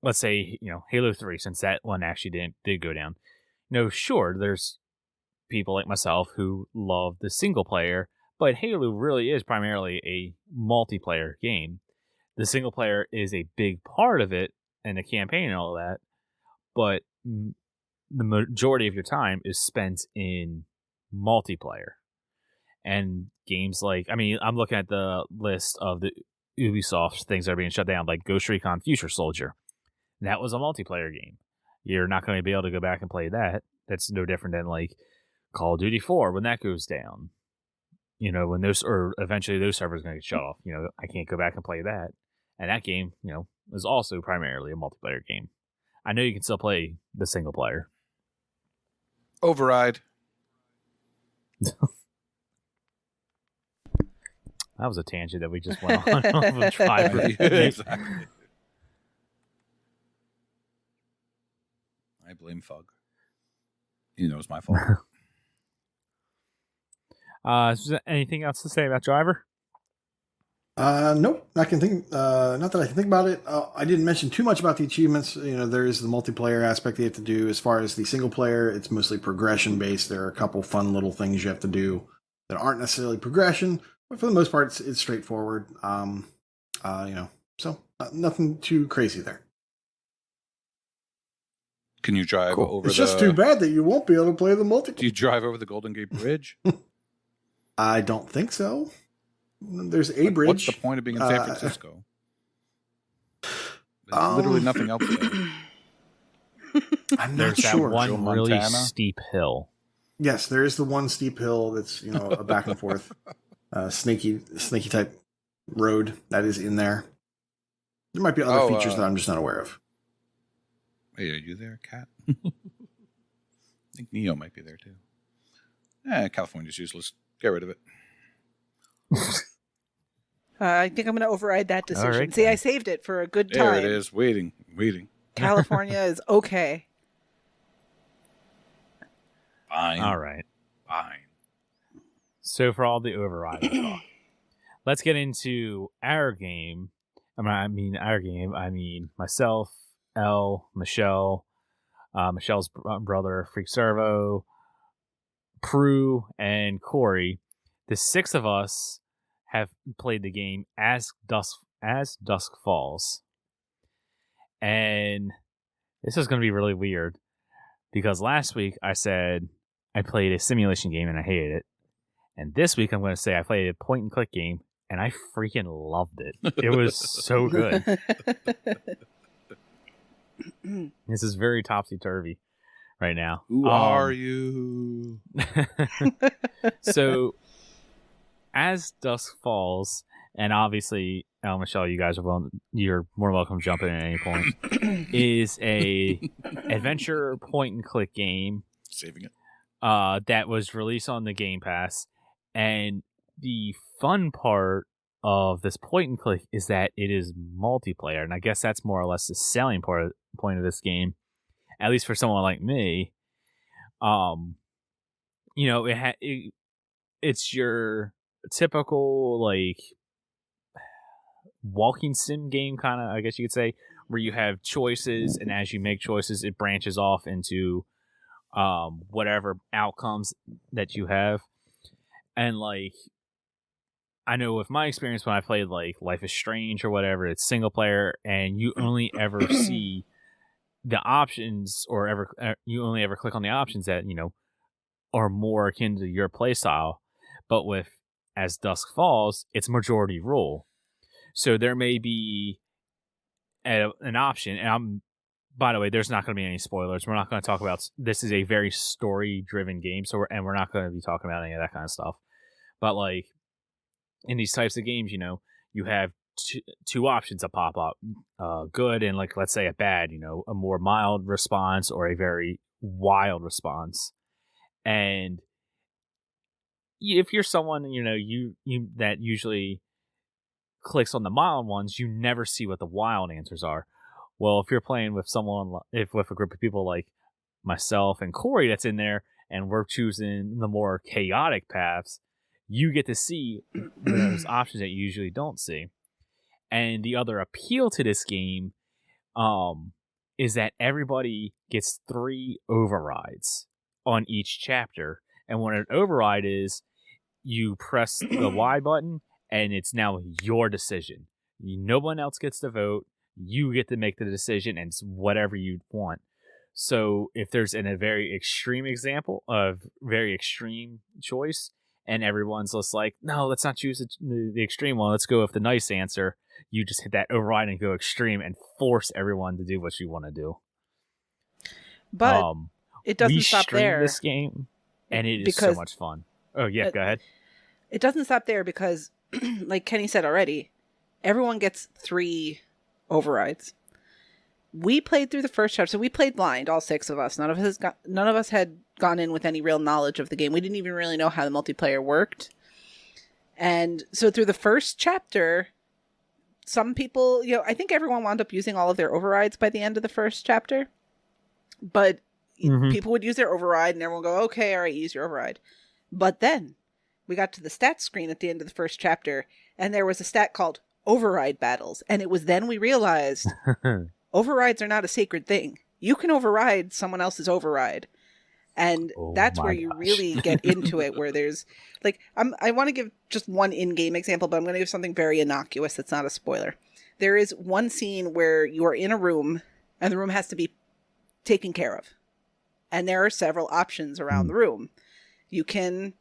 let's say, you know, Halo 3, since that one actually did go down. You know, sure, there's people like myself who love the single player, but Halo really is primarily a multiplayer game. The single player is a big part of it, and the campaign and all that, but the majority of your time is spent in multiplayer. And games like, I mean, I'm looking at the list of the Ubisoft things that are being shut down, like Ghost Recon Future Soldier. That was a multiplayer game. You're not going to be able to go back and play that. That's no different than, like, Call of Duty 4 when that goes down. You know, when eventually those servers are going to get shut off. You know, I can't go back and play that. And that game, you know, is also primarily a multiplayer game. I know you can still play the single player. Override. That was a tangent that we just went on of a Driver. Exactly. I blame Fug. You know it's my fault. Is there anything else to say about Driver? Nope. I can think. Not that I can think about it. I didn't mention too much about the achievements. You know, there is the multiplayer aspect you have to do. As far as the single player, it's mostly progression based. There are a couple fun little things you have to do that aren't necessarily progression, but for the most part, it's straightforward. You know, so nothing too crazy there. Can you drive over It's just too bad that you won't be able to play the multiplayer. Do you drive over the Golden Gate Bridge? I don't think so. There's a bridge. What's the point of being in San Francisco? There's literally nothing else there. I'm not There's sure. that one really Montana? steep hill. Yes, there is the one steep hill that's a back and forth, snaky type road that is in there. There might be other features that I'm just not aware of. Hey, are you there, Kat? I think Neo might be there too. California's useless. Get rid of it. I think I'm going to override that decision. Right, See, I saved it for a good time. There it is. Waiting. California is okay. Fine. All right. Fine. So for all the override talk, let's get into our game. I mean myself, Elle, Michelle, Michelle's brother, Freak Servo, Prue, and Corey. The 6 of us have played the game As Dusk Falls. And this is going to be really weird because last week I said I played a simulation game and I hated it. And this week I'm going to say I played a point and click game and I freaking loved it. It was so good. This is very topsy-turvy right now. Who are you? So, As Dusk Falls, and obviously, Elle, Michelle, you guys you're more welcome to jump in at any point, is a adventure point and click game. Saving it. That was released on the Game Pass. And the fun part of this point and click is that it is multiplayer. And I guess that's more or less the selling point of this game, at least for someone like me. It's your typical like walking sim game kind of, I guess you could say, where you have choices, and as you make choices, it branches off into whatever outcomes that you have. And like, I know with my experience when I played like Life is Strange or whatever, it's single player, and you only ever see the options, or you only ever click on the options that are more akin to your playstyle. But with As Dusk Falls, it's majority rule. So there may be an option, and by the way, there's not going to be any spoilers. We're not going to talk about, this is a very story-driven game, we're not going to be talking about any of that kind of stuff. But like, in these types of games, you have two options that pop up, good and like, let's say a bad, a more mild response or a very wild response. And if you're someone, you that usually clicks on the mild ones, you never see what the wild answers are. Well, if you're playing with with a group of people like myself and Corey that's in there, and we're choosing the more chaotic paths, you get to see those options that you usually don't see. And the other appeal to this game is that everybody gets 3 overrides on each chapter. And what an override is, you press the Y button, and it's now your decision. No one else gets to vote. You get to make the decision, and it's whatever you want. So if there's a very extreme example of very extreme choice, and everyone's just like, no, let's not choose the extreme one, let's go with the nice answer, you just hit that override and go extreme and force everyone to do what you want to do. But it doesn't stop there. This game, and it is so much fun. Oh, yeah, go ahead. It doesn't stop there because, like Kenny said already, everyone gets 3 overrides. We played through the first chapter, so we played blind, all 6 of us. None of us had gone in with any real knowledge of the game. We didn't even really know how the multiplayer worked. And so through the first chapter, some people, I think everyone wound up using all of their overrides by the end of the first chapter. But people would use their override, and everyone would go, okay, all right, use your override. But then we got to the stats screen at the end of the first chapter, and there was a stat called override battles. And it was then we realized overrides are not a sacred thing. You can override someone else's override. And that's where you really get into it, where there's like, I want to give just one in-game example, but I'm going to give something very innocuous that's not a spoiler. There is one scene where you are in a room and the room has to be taken care of. And there are several options around the room. You can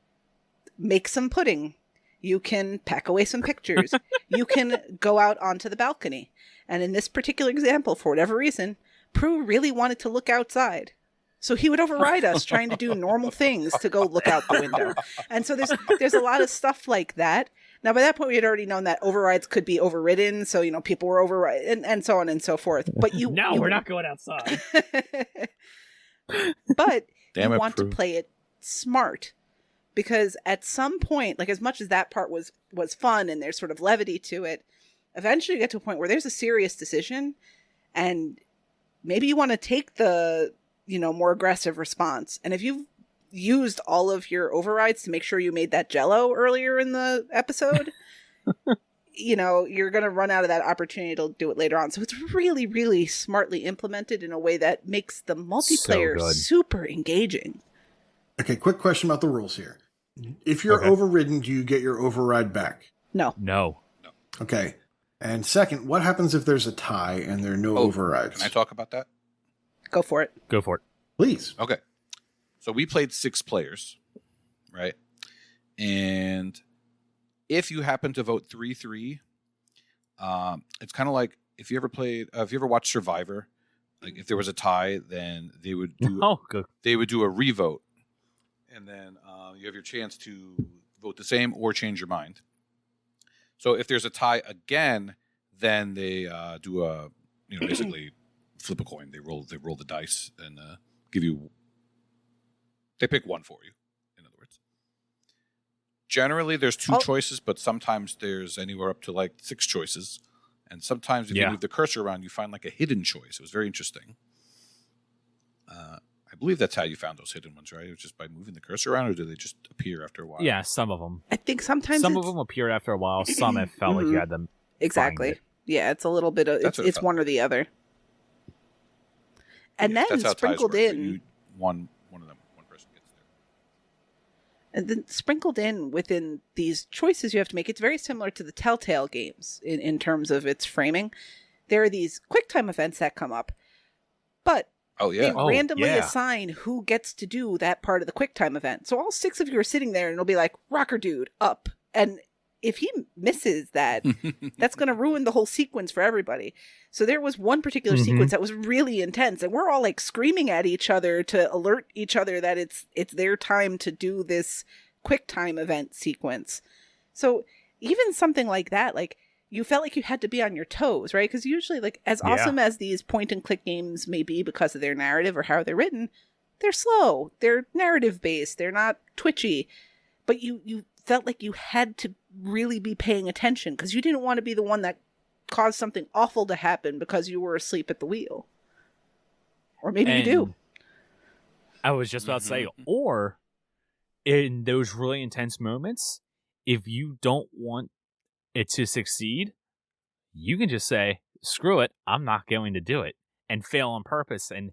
make some pudding. You can pack away some pictures. You can go out onto the balcony. And in this particular example, for whatever reason, Prue really wanted to look outside. So he would override us trying to do normal things to go look out the window. And so there's a lot of stuff like that. Now, by that point, we had already known that overrides could be overridden. So, people were overridden and so on and so forth. But we're not going outside. But you want to play it smart. Because at some point, like as much as that part was fun and there's sort of levity to it, eventually you get to a point where there's a serious decision and maybe you want to take the, more aggressive response. And if you've used all of your overrides to make sure you made that Jell-O earlier in the episode, you're going to run out of that opportunity to do it later on. So it's really, really smartly implemented in a way that makes the multiplayer super engaging. Okay, quick question about the rules here. If you're overridden, do you get your override back? No. Okay. And second, what happens if there's a tie and there are no overrides? Can I talk about that? Go for it. Please. Okay. So we played 6 players, right? And if you happen to vote 3-3, it's kind of like if you ever watched Survivor, like if there was a tie, then they would do they would do a revote. And then you have your chance to vote the same or change your mind. So if there's a tie again, then they do a basically flip a coin. They roll the dice and they pick one for you. In other words, generally there's 2 choices, but sometimes there's anywhere up to like 6 choices. And sometimes if you move the cursor around, you find like a hidden choice. It was very interesting. I believe that's how you found those hidden ones, right? It was just by moving the cursor around, or do they just appear after a while? Yeah, some of them. I think sometimes some of them appeared after a while. Some have felt like you had them. Exactly. Yeah, it's a little bit of it's one or the other. And then sprinkled in one person gets there. And then sprinkled in within these choices you have to make, it's very similar to the Telltale games in terms of its framing. There are these QuickTime events that come up, but they randomly assign who gets to do that part of the QuickTime event. So all 6 of you are sitting there and it'll be like, rocker dude, up. And if he misses that, that's going to ruin the whole sequence for everybody. So there was one particular sequence that was really intense. And we're all like screaming at each other to alert each other that it's their time to do this QuickTime event sequence. So even something like that, like, you felt like you had to be on your toes, right? Because usually, like, as awesome as these point-and-click games may be because of their narrative or how they're written, they're slow. They're narrative-based. They're not twitchy. But you felt like you had to really be paying attention because you didn't want to be the one that caused something awful to happen because you were asleep at the wheel. Or maybe you do. I was just about to say, or in those really intense moments, if you don't want it to succeed, you can just say, screw it, I'm not going to do it, and fail on purpose, and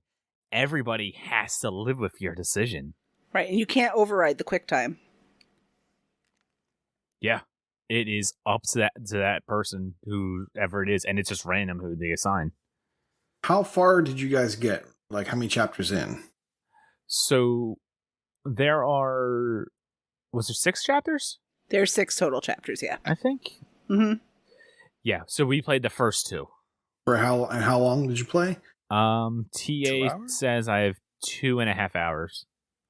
everybody has to live with your decision. Right, and you can't override the QuickTime. Yeah, it is up to that person, whoever it is, and it's just random who they assign. How far did you guys get? Like, how many chapters in? So, there are... Was there 6 chapters? There's 6 total chapters, yeah. I think. Mm-hmm. Yeah, so we played the first 2. For how long did you play? TA says I have 2.5 hours.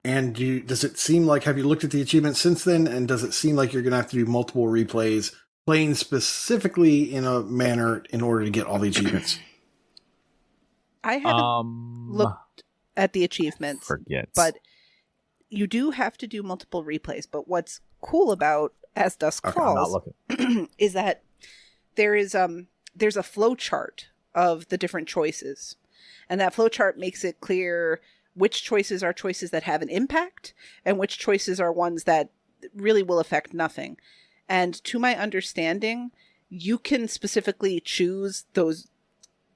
And does it seem like, have you looked at the achievements since then? And does it seem like you're going to have to do multiple replays, playing specifically in a manner in order to get all the achievements? I haven't looked at the achievements, but you do have to do multiple replays. But what's cool about As Dusk Falls is that there's a flow chart of the different choices, and that flow chart makes it clear which choices are choices that have an impact and which choices are ones that really will affect nothing. And to my understanding, you can specifically choose those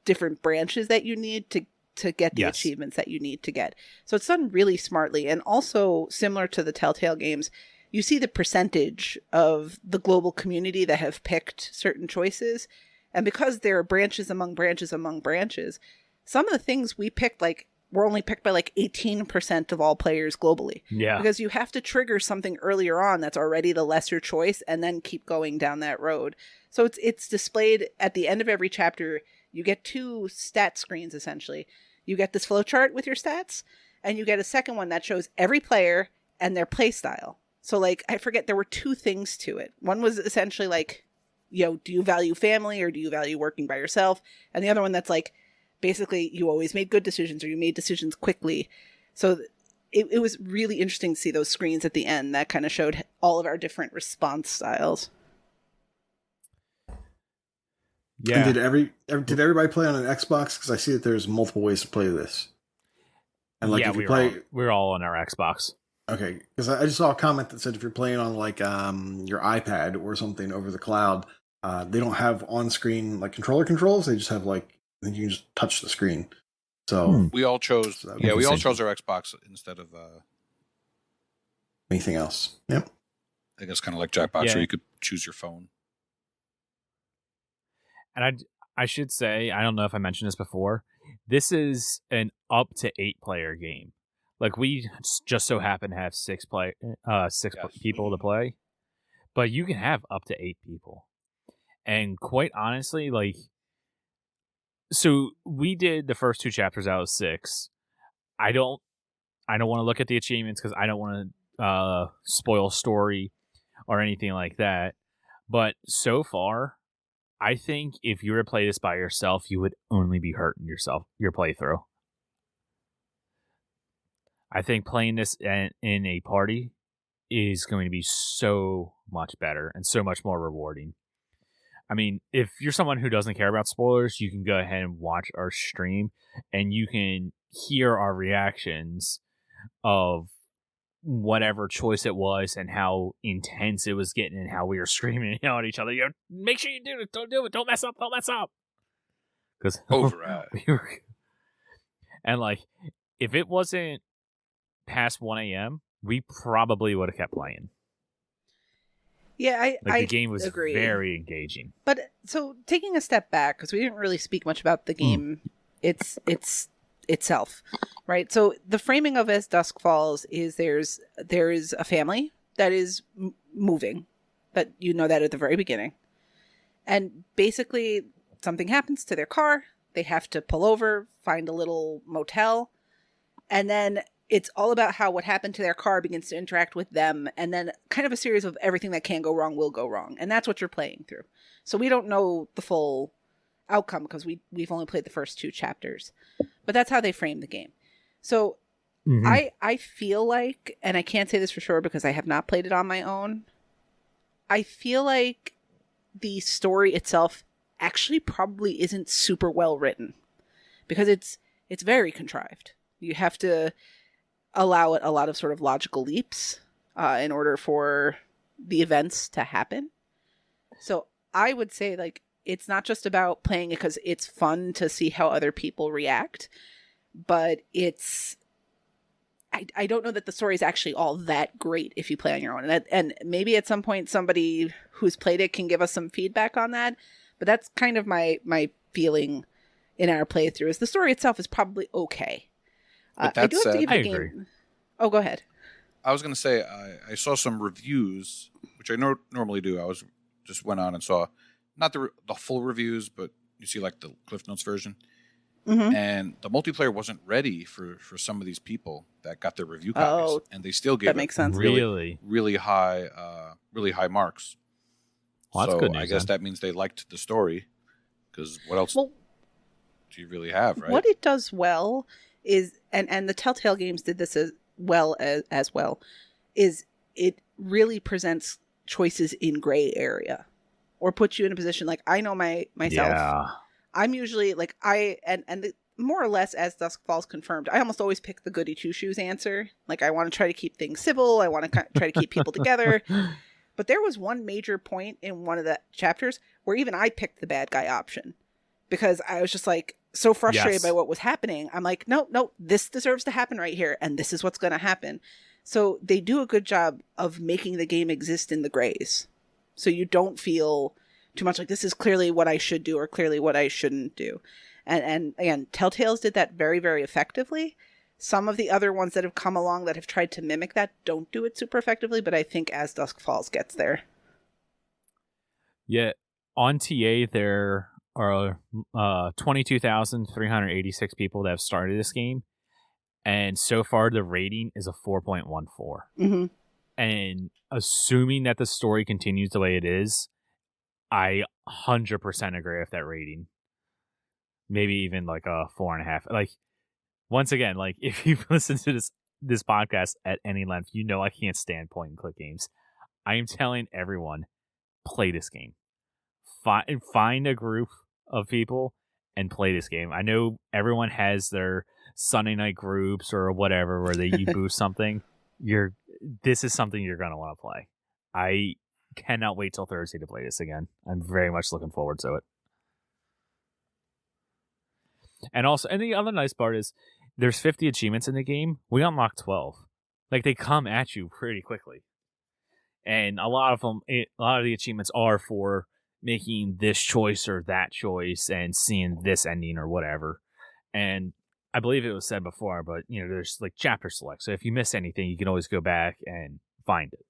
different branches that you need to get the achievements that you need to get. So it's done really smartly, and also similar to the Telltale games, you see the percentage of the global community that have picked certain choices. And because there are branches among branches among branches, some of the things we picked, like, were only picked by like 18% of all players globally. Yeah. Because you have to trigger something earlier on that's already the lesser choice and then keep going down that road. So it's displayed at the end of every chapter. You get 2 stat screens, essentially. You get this flowchart with your stats, and you get a second one that shows every player and their play style. So, like, I forget, there were 2 things to it. One was essentially like, do you value family or do you value working by yourself? And the other one that's like, basically, you always made good decisions or you made decisions quickly. So it was really interesting to see those screens at the end that kind of showed all of our different response styles. Yeah. And did everybody play on an Xbox? Because I see that there's multiple ways to play this. And like, if you we're all on our Xbox. Okay, because I just saw a comment that said if you're playing on like your iPad or something over the cloud, they don't have on-screen like controller controls. They just have like you can just touch the screen. So we all chose. We all chose our Xbox instead of anything else. Yep. I guess kind of like Jackbox, where you could choose your phone. And I should say, I don't know if I mentioned this before, this is an up to 8 player game. Like, we just so happen to have 6 people to play, but you can have up to 8 people. And quite honestly, like, so we did the first 2 chapters out of 6. I don't want to look at the achievements because I don't want to spoil story or anything like that. But so far, I think if you were to play this by yourself, you would only be hurting your playthrough. I think playing this in a party is going to be so much better and so much more rewarding. I mean, if you're someone who doesn't care about spoilers, you can go ahead and watch our stream and you can hear our reactions of whatever choice it was and how intense it was getting and how we were screaming at each other. Make sure you do it. Don't do it. Don't mess up. Don't mess up. Because override. And like, if it wasn't past 1 a.m., we probably would have kept playing. Yeah, I the game was agree. Very engaging. But so taking a step back, because we didn't really speak much about the game itself, right? So the framing of As Dusk Falls is there is a family that is moving, that you know that at the very beginning, and basically something happens to their car. They have to pull over, find a little motel, and then it's all about how what happened to their car begins to interact with them, and then kind of a series of everything that can go wrong will go wrong. And that's what you're playing through. So we don't know the full outcome because we've only played the first 2 chapters. But that's how they frame the game. So I feel like, and I can't say this for sure because I have not played it on my own, I feel like the story itself actually probably isn't super well written because it's very contrived. You have to allow it a lot of sort of logical leaps in order for the events to happen. So I would say, like, it's not just about playing it because it's fun to see how other people react, but it's... I don't know that the story is actually all that great if you play on your own. And maybe at some point somebody who's played it can give us some feedback on that, but that's kind of my feeling in our playthrough, is the story itself is probably okay. But that said, I agree. Oh, go ahead. I was going to say, I saw some reviews, which I normally do. I just went on and saw not the full reviews, but you see like the Cliff Notes version. Mm-hmm. And the multiplayer wasn't ready for some of these people that got their review copies, and they still gave it really high marks. Well, that's good news, I guess that means they liked the story, because what else do you really have, right? What it does well is, and the Telltale games did this as well, is it really presents choices in gray area, or puts you in a position like, I know myself. Yeah. I'm usually like, more or less, As Dusk Falls confirmed, I almost always pick the goody two shoes answer. Like, I want to try to keep things civil. I want to try to keep people together. But there was one major point in one of the chapters where even I picked the bad guy option, because I was just like so frustrated by what was happening. I'm like, no, this deserves to happen right here, and this is what's going to happen. So they do a good job of making the game exist in the grays, so you don't feel too much like this is clearly what I should do or clearly what I shouldn't do. And again, Telltale's did that very, very effectively. Some of the other ones that have come along that have tried to mimic that don't do it super effectively, but I think As Dusk Falls gets there. Yeah, on TA there are 22,386 people that have started this game, and so far the rating is a 4.14. Mm-hmm. And assuming that the story continues the way it is, I 100% agree with that rating. Maybe even like a 4.5. Like, once again, like if you've listened to this podcast at any length, you know I can't stand point and click games. I am telling everyone, play this game. Find a group of people and play this game. I know everyone has their Sunday night groups or whatever where you boost something. This is something you're gonna want to play. I cannot wait till Thursday to play this again. I'm very much looking forward to it. And the other nice part is there's 50 achievements in the game. We unlock 12. Like, they come at you pretty quickly. And a lot of the achievements are for making this choice or that choice and seeing this ending or whatever. And I believe it was said before, but there's like chapter select. So if you miss anything, you can always go back and find it.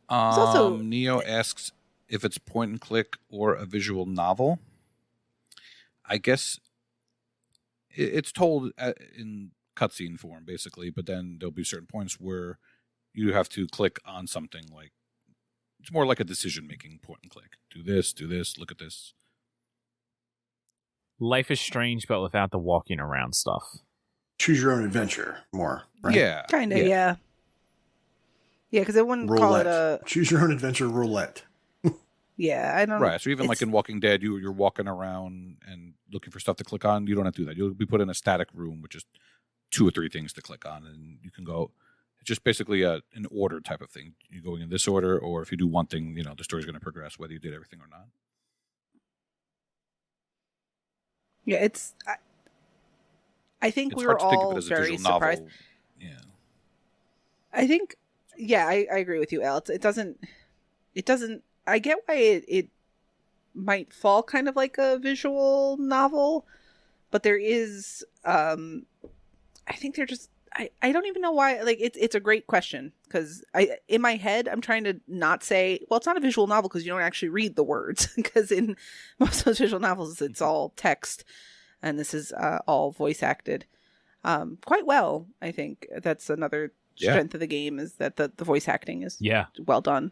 Neo asks if it's point and click or a visual novel. I guess it's told in cutscene form, basically, but then there'll be certain points where you have to click on something. Like, it's more like a decision-making point and click. Do this, look at this. Life is Strange, but without the walking around stuff. Choose your own adventure more, right? Yeah. Kind of, yeah. Yeah, because I wouldn't roulette. call it a... Choose your own adventure roulette. Yeah, I don't know. Right, so even like in Walking Dead, you're walking around and looking for stuff to click on. You don't have to do that. You'll be put in a static room with just 2 or 3 things to click on, and you can go... It's just basically an order type of thing. You're going in this order, or if you do one thing, the story's going to progress, whether you did everything or not. Yeah, it's... I think we were all very surprised. Novel. Yeah. I think... Yeah, I agree with you, Elle. It doesn't... I get why it might fall kind of like a visual novel, but there is... I think they're just... I don't even know why. Like, it's a great question, because in my head I'm trying to not say, well, it's not a visual novel because you don't actually read the words, because in most of those visual novels it's all text, and this is all voice acted quite well. I think that's another strength of the game, is that the voice acting is well done.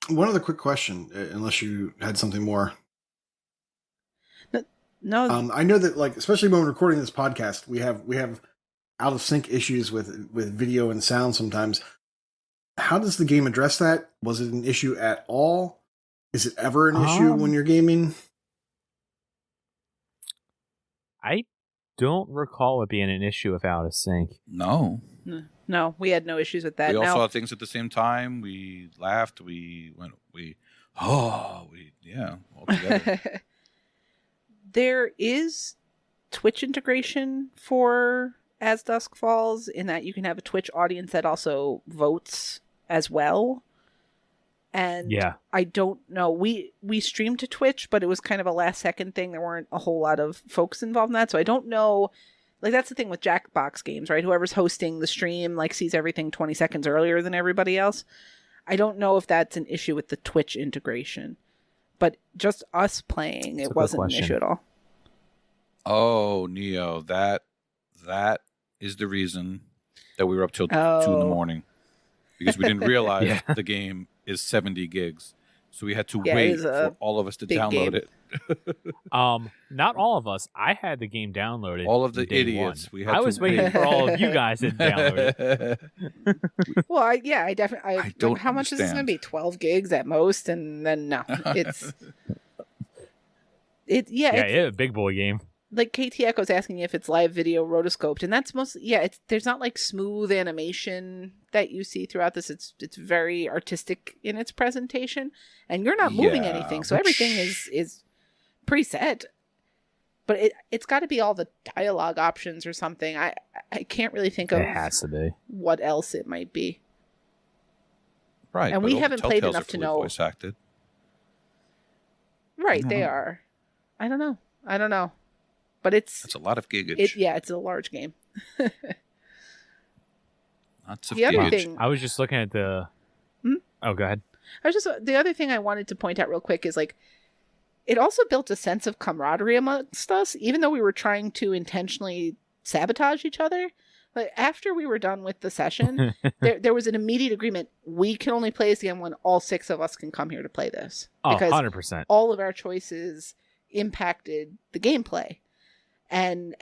One other quick question, unless you had something more. No, I know that, like, especially when we're recording this podcast, we have out of sync issues with video and sound sometimes. How does the game address that? Was it an issue at all? Is it ever an issue when you're gaming? I don't recall it being an issue with out of sync. No, we had no issues with that. We all saw things at the same time. We laughed. All together. There is Twitch integration for As Dusk Falls, in that you can have a Twitch audience that also votes as well. And I don't know. We streamed to Twitch, but it was kind of a last second thing. There weren't a whole lot of folks involved in that. So I don't know. Like, that's the thing with Jackbox games, right? Whoever's hosting the stream sees everything 20 seconds earlier than everybody else. I don't know if that's an issue with the Twitch integration. But just us playing, it wasn't an issue at all. Oh, Neo, that is the reason that we were up till 2 in the morning, because we didn't realize the game is 70 gigs, so we had to wait for all of us to download it. Not all of us. I had the game downloaded. All of the idiots. I was waiting for all of you guys to download it. Well, I definitely. I don't. How much is this going to be? 12 gigs at most, and then no, it's it's a big boy game. Like KT Echo's asking if it's live video rotoscoped, and that's mostly there's not like smooth animation that you see throughout this. It's very artistic in its presentation, and you're not moving anything, so everything is preset. But it's got to be all the dialogue options or something. I can't really think of. It has to be. What else it might be. Right, and we haven't played enough to know. Voice acted. Right, they are. I don't know. But That's a lot of gigage. It's a large game. Lots of The other gigage. thing, I was just looking at the. Oh, go ahead. the other thing I wanted to point out real quick is like, it also built a sense of camaraderie amongst us, even though we were trying to intentionally sabotage each other. Like after we were done with the session, there was an immediate agreement. We can only play this game when all 6 of us can come here to play this. Oh, Because 100%. all of our choices impacted the gameplay. And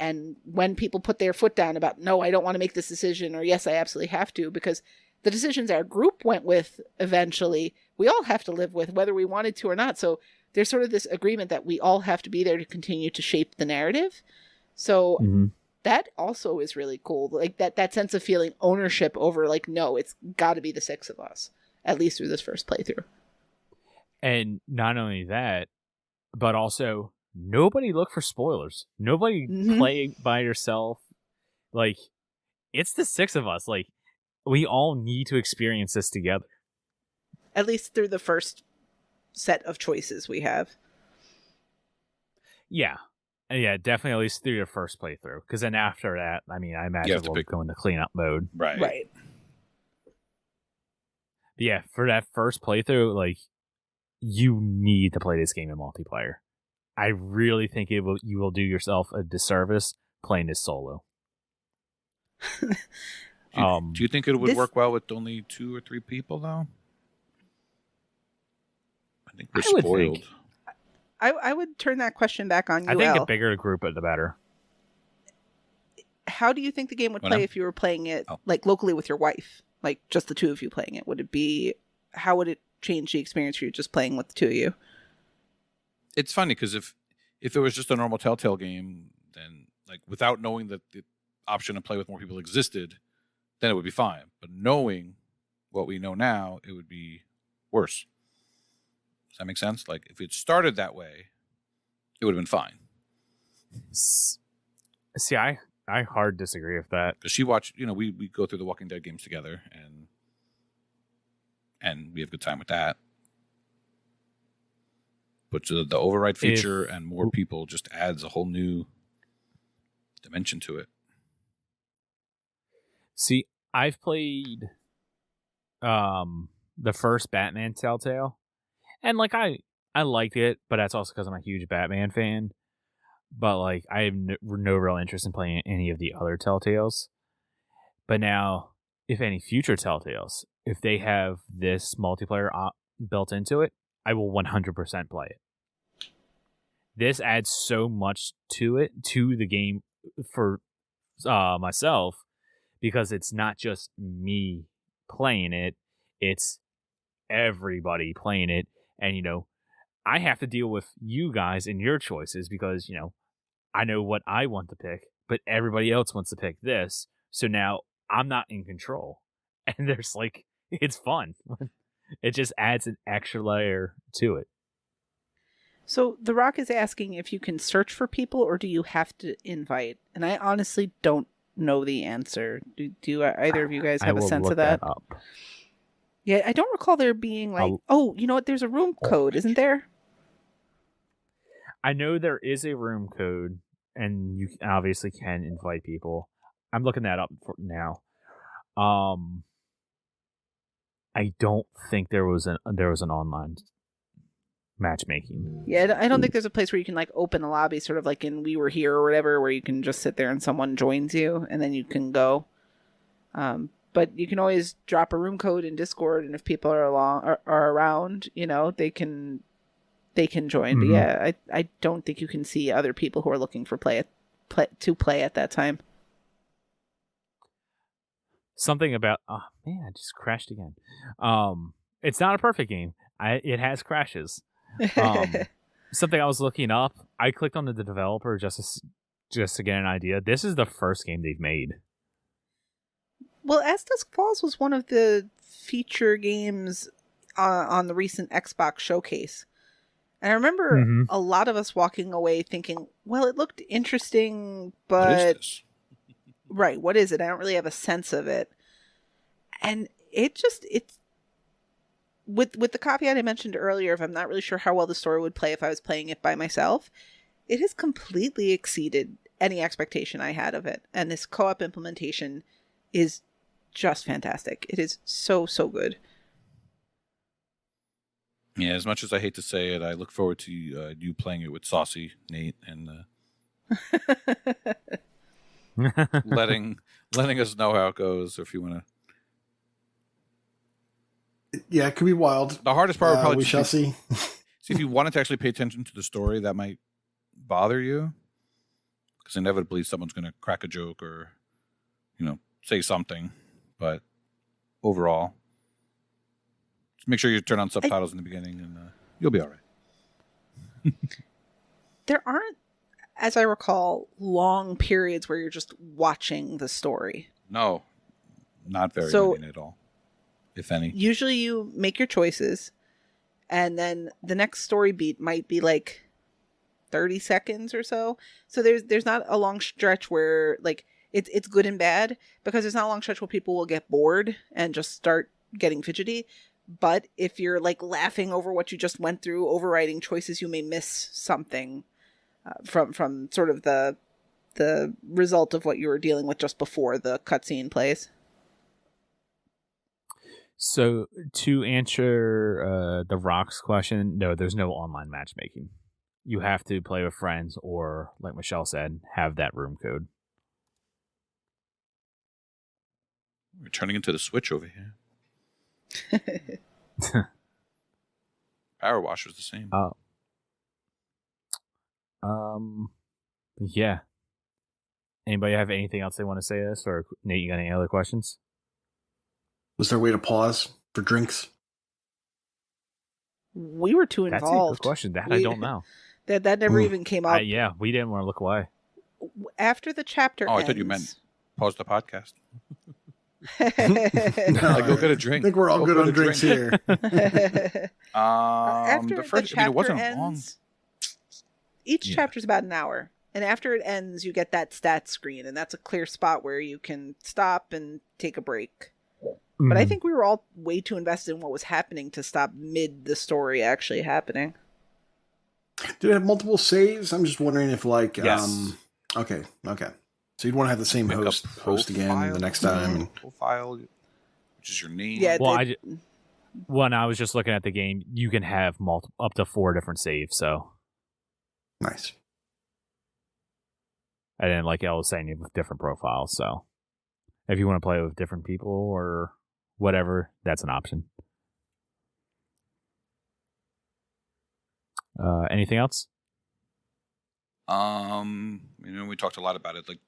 when people put their foot down about, no, I don't want to make this decision, or yes, I absolutely have to, because the decisions our group went with eventually, we all have to live with, whether we wanted to or not. So there's sort of this agreement that we all have to be there to continue to shape the narrative. So that also is really cool. Like that sense of feeling ownership over, like, no, it's got to be the 6 of us, at least through this first playthrough. And not only that, but also nobody look for spoilers. Nobody play by yourself. Like, it's the 6 of us. Like, we all need to experience this together. At least through the first set of choices we have. Yeah. Yeah, definitely at least through your first playthrough. Because then after that, I mean, I imagine we'll go into cleanup mode. Right. But yeah, for that first playthrough, like, you need to play this game in multiplayer. I really think you will do yourself a disservice playing this solo. Do you think it would work well with only 2 or 3 people, though? I think we're spoiled. I would turn that question back on you. I think a bigger group, the better. How do you think the game would play if you were playing it like locally with your wife? Like just the 2 of you playing it? How would it change the experience for you just playing with the 2 of you? It's funny because if it was just a normal Telltale game, then like without knowing that the option to play with more people existed, then it would be fine. But knowing what we know now, it would be worse. Does that make sense? Like if it started that way, it would have been fine. See, I hard disagree with that. Because she watched, we go through the Walking Dead games together, and we have a good time with that. But the override feature and more people just adds a whole new dimension to it. See, I've played the first Batman Telltale, and like I liked it, but that's also because I'm a huge Batman fan. But like I have no real interest in playing any of the other Telltales. But now, if any future Telltales, if they have this multiplayer built into it, I will 100% play it. This adds so much to the game for myself, because it's not just me playing it, it's everybody playing it. And, I have to deal with you guys and your choices because, I know what I want to pick, but everybody else wants to pick this. So now I'm not in control. And there's it's fun. It just adds an extra layer to it. So The Rock is asking if you can search for people or do you have to invite? And I honestly don't know the answer. Do either of you guys have a sense of that? Yeah, I don't recall there being you know what? There's a room code, isn't there? I know there is a room code, and you obviously can invite people. I'm looking that up now. I don't think there was an online matchmaking. Yeah, I don't think there's a place where you can open a lobby, sort of like in We Were Here or whatever, where you can just sit there and someone joins you, and then you can go. But you can always drop a room code in Discord, and if people are around, they can join. Mm-hmm. But yeah, I don't think you can see other people who are looking for play at that time. Something about I just crashed again. It's not a perfect game. It has crashes. Something I was looking up. I clicked on the developer just to get an idea. This is the first game they've made. Well, As Dusk Falls was one of the feature games on the recent Xbox showcase. And I remember a lot of us walking away thinking, well, it looked interesting, but... What is this? Right, what is it? I don't really have a sense of it. And it's with the caveat I mentioned earlier, if I'm not really sure how well the story would play if I was playing it by myself, it has completely exceeded any expectation I had of it. And this co-op implementation is just fantastic. It is so, so good. Yeah, as much as I hate to say it, I look forward to you playing it with Saucy, Nate, and letting us know how it goes, or if you want to. Yeah, it could be wild. The hardest part would probably we shall see. See, if you wanted to actually pay attention to the story, that might bother you, because inevitably someone's going to crack a joke or, say something. But overall, just make sure you turn on subtitles in the beginning, and you'll be all right. There aren't, as I recall, long periods where you're just watching the story. No, not very many at all, if any. Usually you make your choices, and then the next story beat might be like 30 seconds or so. So there's not a long stretch where like it's good and bad, because there's not a long stretch where people will get bored and just start getting fidgety. But if you're like laughing over what you just went through, overriding choices, you may miss something from sort of the result of what you were dealing with just before the cutscene plays. So to answer the Rocks question, no, there's no online matchmaking. You have to play with friends, or like Michelle said, have that room code. We're turning into the Switch over here. Power Wash was the same. Yeah. Anybody have anything else they want to say to this, or Nate, you got any other questions? Was there a way to pause for drinks? We were too involved. That's a good question. I don't know. That never even came up. Yeah, we didn't want to look away. After the chapter ends... I thought you meant pause the podcast. No, go get a drink. I think we're all good on drinks here. After the first, chapter it wasn't ends, long. Each chapter's about an hour. And after it ends, you get that stats screen. And that's a clear spot where you can stop and take a break. Mm-hmm. But I think we were all way too invested in what was happening to stop mid the story actually happening. Did it have multiple saves? I'm just wondering if yes. Okay. So you'd want to have the same host again the next time. Profile, which is your name. Yeah. When I was just looking at the game, you can have up to 4 different saves. So nice. And then, like I was saying, you have different profiles. So if you want to play with different people or whatever, that's an option. Anything else? We talked a lot about it. Like,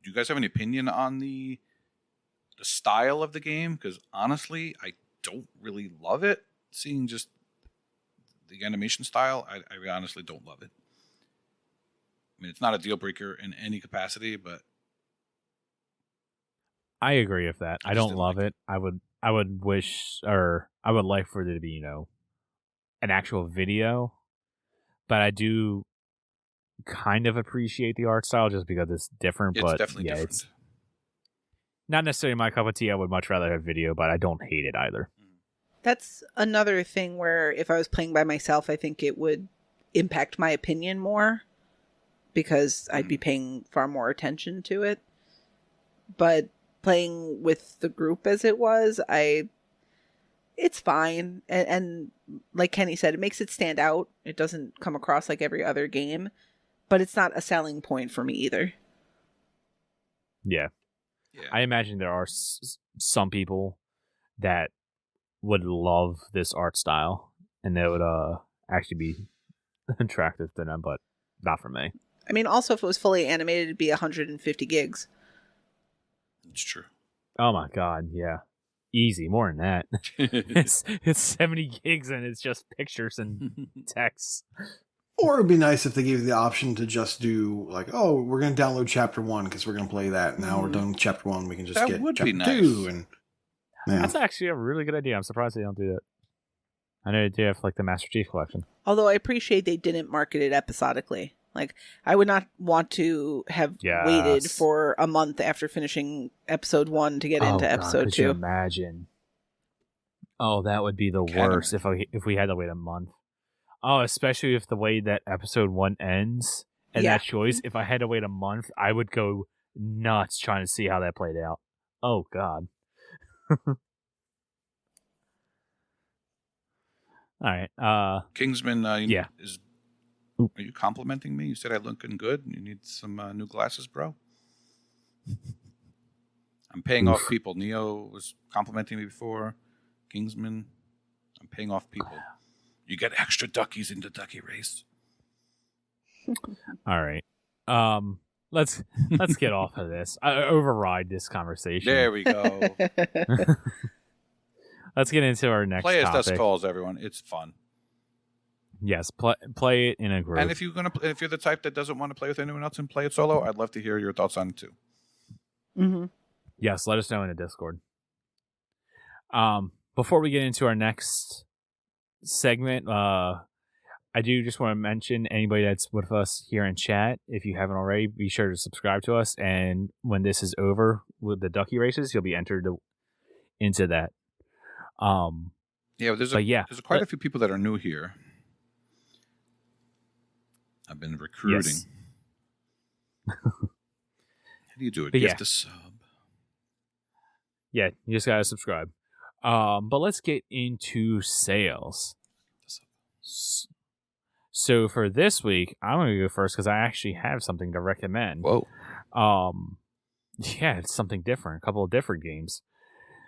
do you guys have any opinion on the style of the game? Because honestly, I don't really love it. Seeing just the animation style, I honestly don't love it. I mean, it's not a deal breaker in any capacity, but I agree with that. I don't love it. I would wish, or I would like for there to be, an actual video, but I do kind of appreciate the art style just because it's different. It's definitely different. It's not necessarily my cup of tea. I would much rather have video, but I don't hate it either. That's another thing where if I was playing by myself, I think it would impact my opinion more because I'd be paying far more attention to it. But playing with the group as it was, it's fine. And like Kenny said, it makes it stand out. It doesn't come across like every other game, but it's not a selling point for me either. Yeah. I imagine there are some people that would love this art style and that would actually be attractive to them, but not for me. I mean, also, if it was fully animated, it'd be 150 gigs. It's true. Oh my god, yeah. Easy, more than that. it's 70 gigs and it's just pictures and text. Or it'd be nice if they gave you the option to just do like, oh, we're going to download chapter 1 because we're going to play that. Now we're done with chapter 1. We can just get chapter 2. And that's actually a really good idea. I'm surprised they don't do that. I know they do have like the Master Chief Collection. Although I appreciate they didn't market it episodically. Like, I would not want to have waited for a month after finishing episode 1 to get into episode 2. Could you imagine? Oh, that would be the worst if we had to wait a month. Oh, especially if the way that episode 1 ends and Yeah. that choice, if I had to wait a month, I would go nuts trying to see how that played out. Oh God. All right. Kingsman, Yeah. Are you complimenting me? You said I looking good. You need some new glasses, bro. I'm paying off people. Neo was complimenting me before. Kingsman, I'm paying off people. You get extra duckies in the ducky race. All right. Let's get off of this. I override this conversation. There we go. Let's get into our next Play As topic. Dusk Falls, everyone. It's fun. Yes, play it in a group. And if you're the type that doesn't want to play with anyone else and play it solo, I'd love to hear your thoughts on it too. Mm-hmm. Yes, let us know in the Discord. Before we get into our next segment, I do just want to mention anybody that's with us here in chat, if you haven't already, be sure to subscribe to us. And when this is over with the ducky races, you'll be entered into that. There's quite a few people that are new here. I've been recruiting. Yes. How do you do it? But Gift a sub. Yeah, you just gotta subscribe. But let's get into sales. So for this week, I'm gonna go first because I actually have something to recommend. Whoa. Yeah, it's something different. A couple of different games.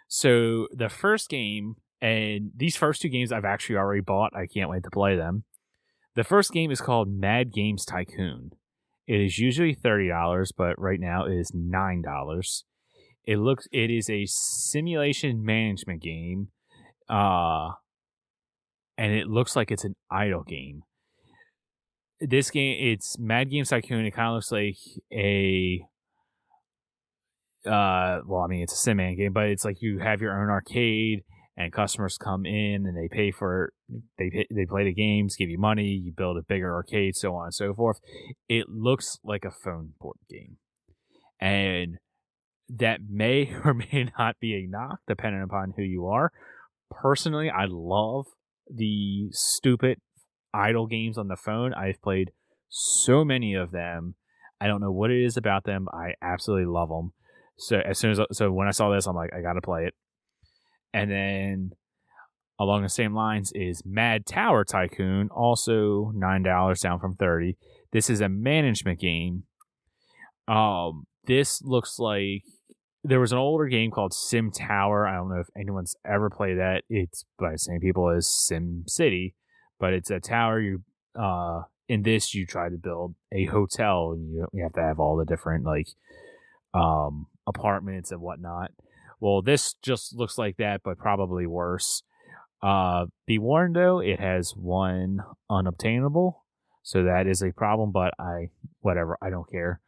So the first game, and these first two games I've actually already bought. I can't wait to play them. The first game is called Mad Games Tycoon. It is usually $30, but right now it is $9. It is a simulation management game, and it looks like it's an idle game. This game, it's Mad Games Tycoon. It kind of looks like a it's a sim game, but it's like you have your own arcade, and customers come in and they pay for they play the games, give you money, you build a bigger arcade, so on and so forth. It looks like a phone port game, and that may or may not be a knock depending upon who you are. Personally, I love the stupid idle games on the phone. I've played so many of them. I don't know what it is about them. I absolutely love them. So when I saw this, I'm like, I gotta play it. And then along the same lines is Mad Tower Tycoon, also $9 down from $30. This is a management game. This looks like there was an older game called Sim Tower. I don't know if anyone's ever played that. It's by the same people as Sim City, but it's a tower. You in this you try to build a hotel, and you have to have all the different apartments and whatnot. Well, this just looks like that, but probably worse. Be warned though, it has one unobtainable, so that is a problem. But I don't care.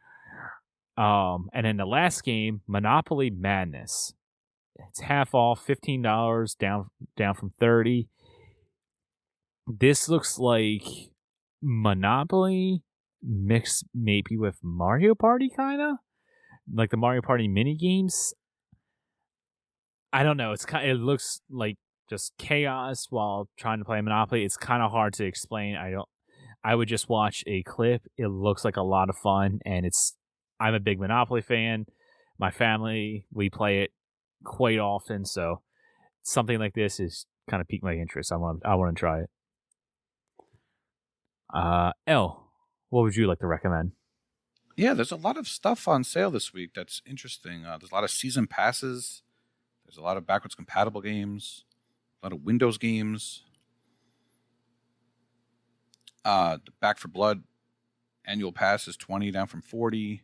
And then the last game, Monopoly Madness. It's half off, $15 down from $30. This looks like Monopoly mixed maybe with Mario Party, kind of like the Mario Party mini games. I don't know. It looks like just chaos while trying to play Monopoly. It's kind of hard to explain. I would just watch a clip. It looks like a lot of fun, and I'm a big Monopoly fan. My family, we play it quite often, so something like this is kind of piqued my interest. I want to try it. Elle, what would you like to recommend? Yeah, there's a lot of stuff on sale this week that's interesting. There's a lot of season passes. There's a lot of backwards compatible games. A lot of Windows games. The Back for Blood annual pass is $20 down from $40.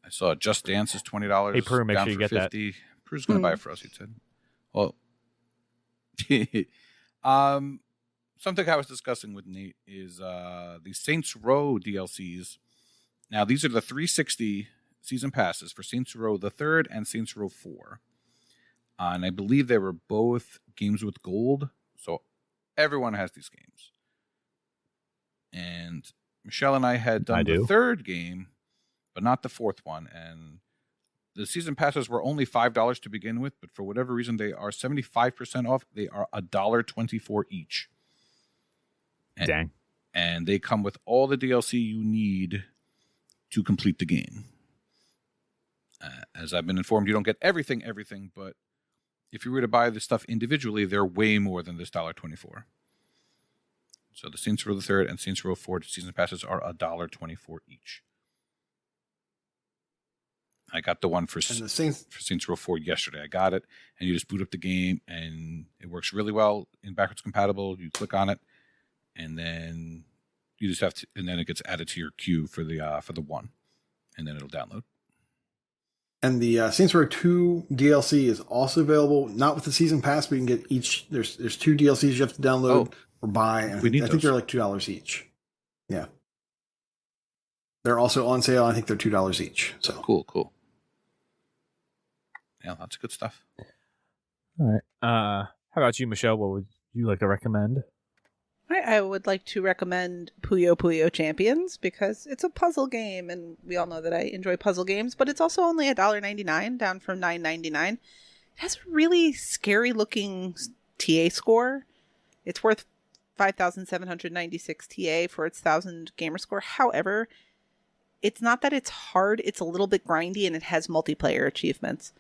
I saw Just Dance is $20. Hey, Prue, make down sure you for get $50. Prue's going to buy it for us, he said. Well, something I was discussing with Nate is the Saints Row DLCs. Now, these are the 360 season passes for Saints Row the 3rd and Saints Row 4. And I believe they were both games with gold. So everyone has these games. And Michelle and I had done the 3rd game, but not the 4th one. And the season passes were only $5 to begin with, but for whatever reason, they are 75% off. They are $1.24 each. Dang. and they come with all the DLC you need to complete the game. As I've been informed, you don't get everything, but if you were to buy this stuff individually, they're way more than this $1.24. So the Saints Row the Third and Saints Row 4 season passes are $1.24 each. I got the one for Saints Row 4 yesterday. I got it, and you just boot up the game, and it works really well in backwards compatible. You click on it, and then you just have to, and then it gets added to your queue for the one, and then it'll download. And the Saints Row 2 DLC is also available, not with the season pass, but you can get each. There's 2 DLCs you have to download or buy, and I think they're like $2 each. Yeah, they're also on sale. I think they're $2 each. So cool. Yeah, lots of good stuff. All right. How about you, Michelle? What would you like to recommend? I would like to recommend Puyo Puyo Champions because it's a puzzle game, and we all know that I enjoy puzzle games, but it's also only $1.99, down from $9.99. It has a really scary-looking TA score. It's worth 5,796 TA for its 1,000 gamer score. However, it's not that it's hard, it's a little bit grindy, and it has multiplayer achievements.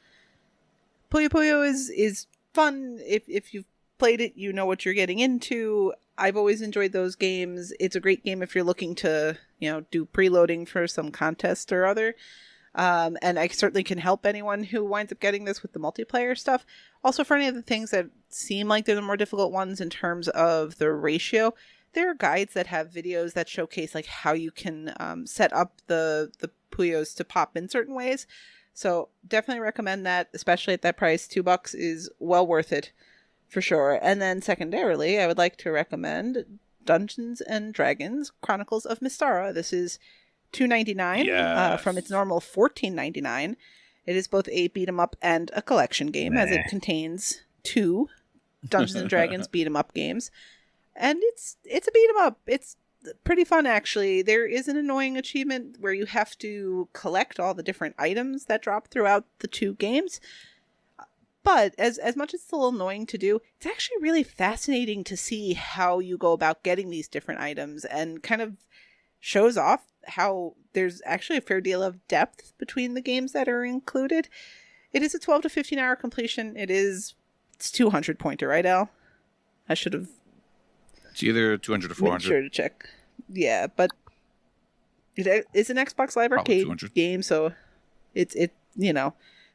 Puyo Puyo is fun. If you've played it, you know what you're getting into. I've always enjoyed those games. It's a great game if you're looking to, do preloading for some contest or other. And I certainly can help anyone who winds up getting this with the multiplayer stuff. Also, for any of the things that seem like they're the more difficult ones in terms of the ratio, there are guides that have videos that showcase like how you can set up the Puyos to pop in certain ways. So definitely recommend that, especially at that price. $2 is well worth it for sure. And then secondarily, I would like to recommend Dungeons and Dragons Chronicles of Mystara. This is $2.99 from its normal $14.99. It is both a beat 'em up and a collection game, as it contains 2 Dungeons and Dragons beat 'em up games. And it's a beat 'em up. It's pretty fun, actually. There is an annoying achievement where you have to collect all the different items that drop throughout the 2 games. But as much as it's a little annoying to do, it's actually really fascinating to see how you go about getting these different items, and kind of shows off how there's actually a fair deal of depth between the games that are included. It is a 12 to 15 hour completion. It's 200 pointer, right, Al? I should have. It's either 200 or 400. Make sure to check. Yeah, but it is an Xbox Live Arcade game, so it's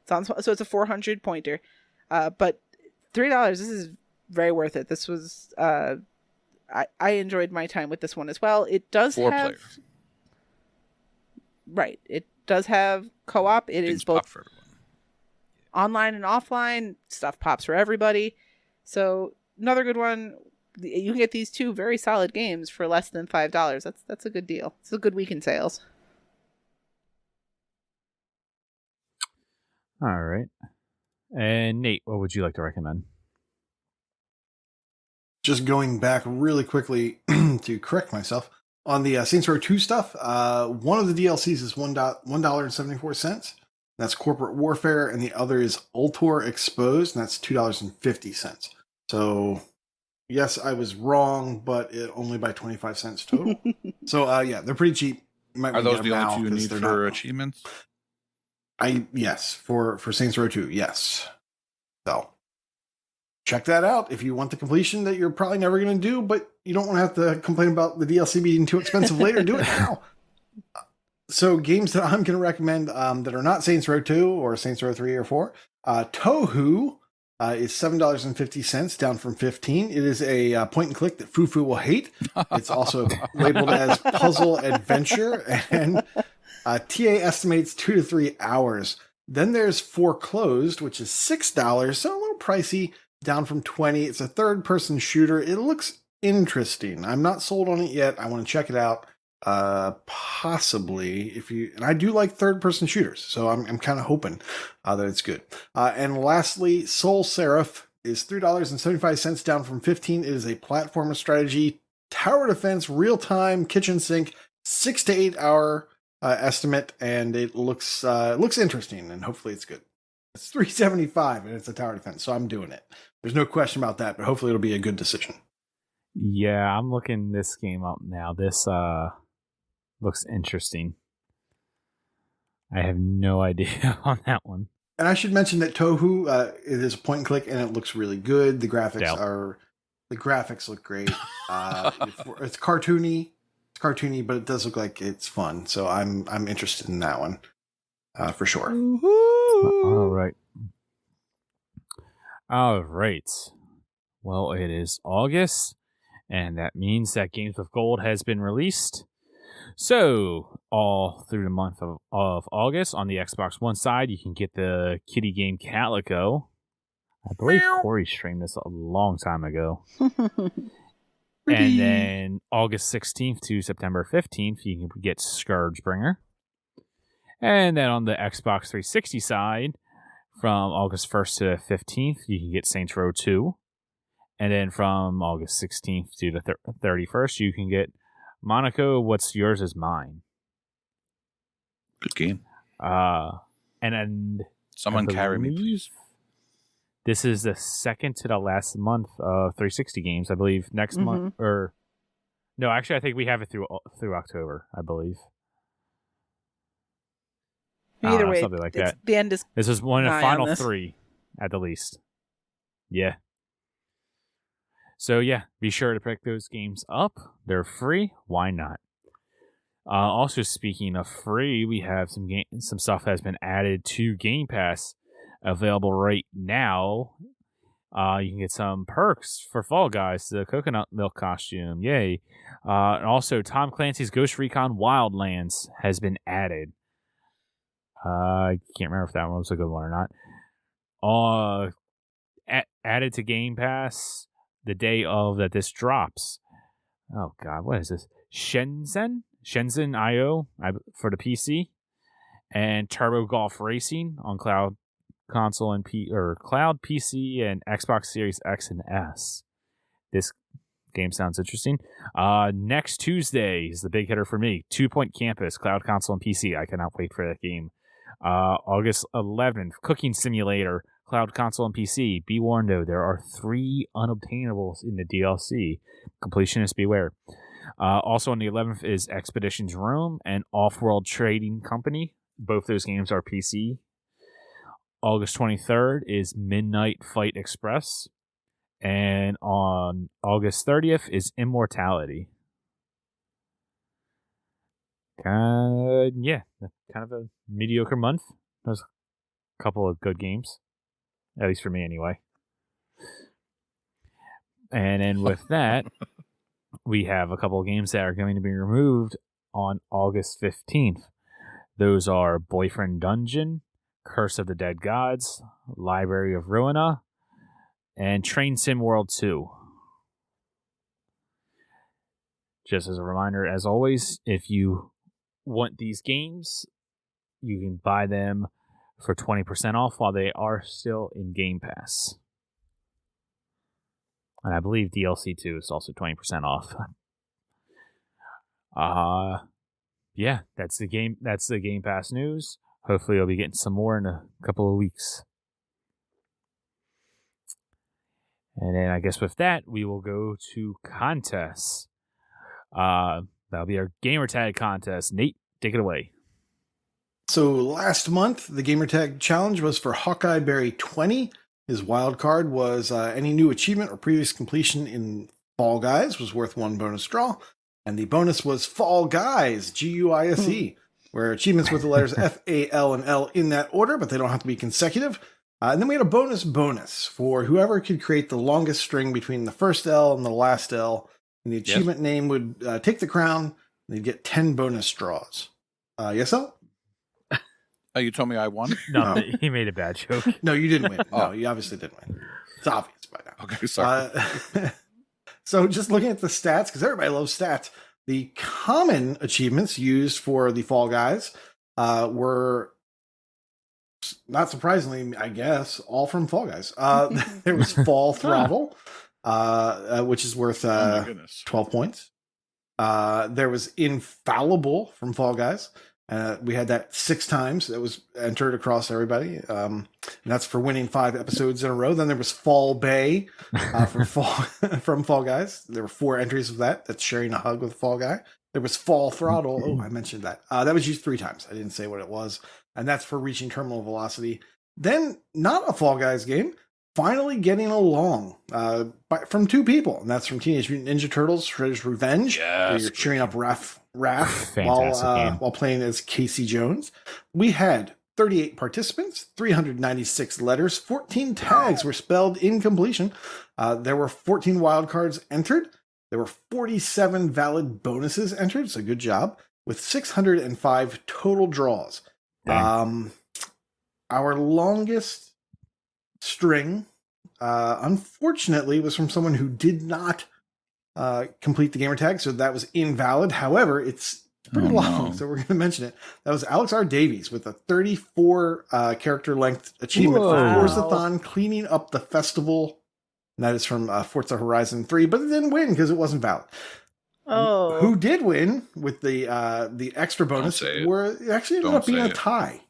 on, so it's a 400 pointer. But $3, this is very worth it. This was I enjoyed my time with this one as well. It does 4 have player. Right. It does have co-op. It Things is both for everyone. Online and offline. Stuff pops for everybody. So another good one. You can get these 2 very solid games for less than $5. That's a good deal. It's a good week in sales. All right. And Nate, what would you like to recommend? Just going back really quickly to correct myself on the Saints Row 2 stuff. One of the DLCs is $1.74. That's Corporate Warfare, and the other is Ultor Exposed, and that's $2.50. So yes, I was wrong, but only by 25 cents total. So yeah, they're pretty cheap. Are those the only 2 you need for achievements? Yes, for Saints Row 2, yes. So check that out if you want the completion that you're probably never going to do, but you don't want to have to complain about the DLC being too expensive later. Do it now. So games that I'm going to recommend that are not Saints Row 2 or Saints Row 3 or 4. Touhou is $7.50, down from $15. It is a point and click that Fufu will hate. It's also labeled as puzzle adventure, and TA estimates 2 to 3 hours. Then there's Foreclosed, which is $6, so a little pricey, down from $20. It's a third-person shooter. It looks interesting. I'm not sold on it yet. I want to check it out. Possibly, and I do like third-person shooters, so I'm kind of hoping that it's good. And lastly, Soul Seraph is $3.75, down from $15. It is a platformer strategy, tower defense, real-time, kitchen sink, 6 to 8 hour estimate, and it looks interesting, and hopefully it's good. It's $3.75, and it's a tower defense, so I'm doing it. There's no question about that, but hopefully it'll be a good decision. Yeah, I'm looking this game up now. This looks interesting. I have no idea on that one. And I should mention that Tohu, it is a point and click, and it looks really good. The graphics look great. It's cartoony. It's cartoony, but it does look like it's fun. So I'm interested in that one for sure. All right. Well, it is August, and that means that Games with Gold has been released. So, all through the month of August, on the Xbox One side, you can get the kiddie game Calico. I believe Corey streamed this a long time ago. And then August 16th to September 15th, you can get Scourgebringer. And then on the Xbox 360 side, from August 1st to 15th, you can get Saints Row 2. And then from August 16th to the 31st, you can get Monaco, What's Yours Is Mine. Good game. And then someone carry me, please. This is the second to the last month of 360 games, I believe. Next month, or no, actually, I think we have it through October, I believe. Either way, something like that. The end is. This is one of the final three, at the least. Yeah. So yeah, be sure to pick those games up. They're free. Why not? Also, speaking of free, we have some stuff has been added to Game Pass, available right now. You can get some perks for Fall Guys, the coconut milk costume, yay! And also, Tom Clancy's Ghost Recon Wildlands has been added. I can't remember if that one was a good one or not. Added to Game Pass the day of that this drops. Oh God, what is this? Shenzhen IO for the PC, and Turbo Golf Racing on Cloud Console and Cloud PC and Xbox Series X and S. This game sounds interesting. Next Tuesday is the big hitter for me. 2 Point Campus, Cloud Console and PC. I cannot wait for that game. August 11th, Cooking Simulator, Cloud Console and PC. Be warned though, there are 3 unobtainables in the DLC. Completionists beware. Also on the 11th is Expeditions Rome and Off-World Trading Company. Both those games are PC. August 23rd is Midnight Fight Express. And on August 30th is Immortality. Yeah, kind of a mediocre month. There's a couple of good games. At least for me, anyway. And then with that, we have a couple of games that are going to be removed on August 15th. Those are Boyfriend Dungeon, Curse of the Dead Gods, Library of Ruina, and Train Sim World 2. Just as a reminder, as always, if you want these games, you can buy them for 20% off while they are still in Game Pass. And I believe DLC 2 is also 20% off. Yeah, that's the Game Pass news. Hopefully I'll be getting some more in a couple of weeks. And then I guess with that, we will go to contests. That'll be our Gamertag contest. Nate, take it away. So last month, the Gamertag challenge was for Hawkeye Berry 20. His wild card was any new achievement or previous completion in Fall Guys was worth 1 bonus draw. And the bonus was Fall Guys, Guise, where achievements with the letters F, A, L, and L in that order, but they don't have to be consecutive. And then we had a bonus for whoever could create the longest string between the first L and the last L. And the achievement name would take the crown, and they'd get 10 bonus draws. Yes, Al? Oh, you told me I won? No, he made a bad joke. No, you didn't win. No, you obviously didn't win. It's obvious by now. Okay, sorry. So just looking at the stats, because everybody loves stats, the common achievements used for the Fall Guys were, not surprisingly, I guess, all from Fall Guys. There was Fall Throttle, which is worth 12 points. There was Infallible from Fall Guys. We had that 6 times. That was entered across everybody. And that's for winning 5 episodes in a row. Then there was Fall Bay from Fall Guys. There were 4 entries of that. That's sharing a hug with a Fall Guy. There was Fall Throttle. Oh, I mentioned that. That was used 3 times. I didn't say what it was. And that's for reaching terminal velocity. Then, not a Fall Guys game, finally getting along from 2 people. And that's from Teenage Mutant Ninja Turtles, Shredder's Revenge. Yes, where you're cheering up Raph Fantastic while playing as Casey Jones. We had 38 participants, 396 letters, 14 tags were spelled in completion. There were 14 wildcards entered. There were 47 valid bonuses entered, so good job, with 605 total draws. Our longest string, unfortunately, was from someone who did not complete the gamer tag, so that was invalid. However, it's pretty long, so we're going to mention it. That was Alex R. Davies with a 34 character length achievement for Forzathon cleaning up the festival. And that is from Forza Horizon 3, but it didn't win because it wasn't valid. Oh, Who did win with the extra bonus it actually ended up being a tie.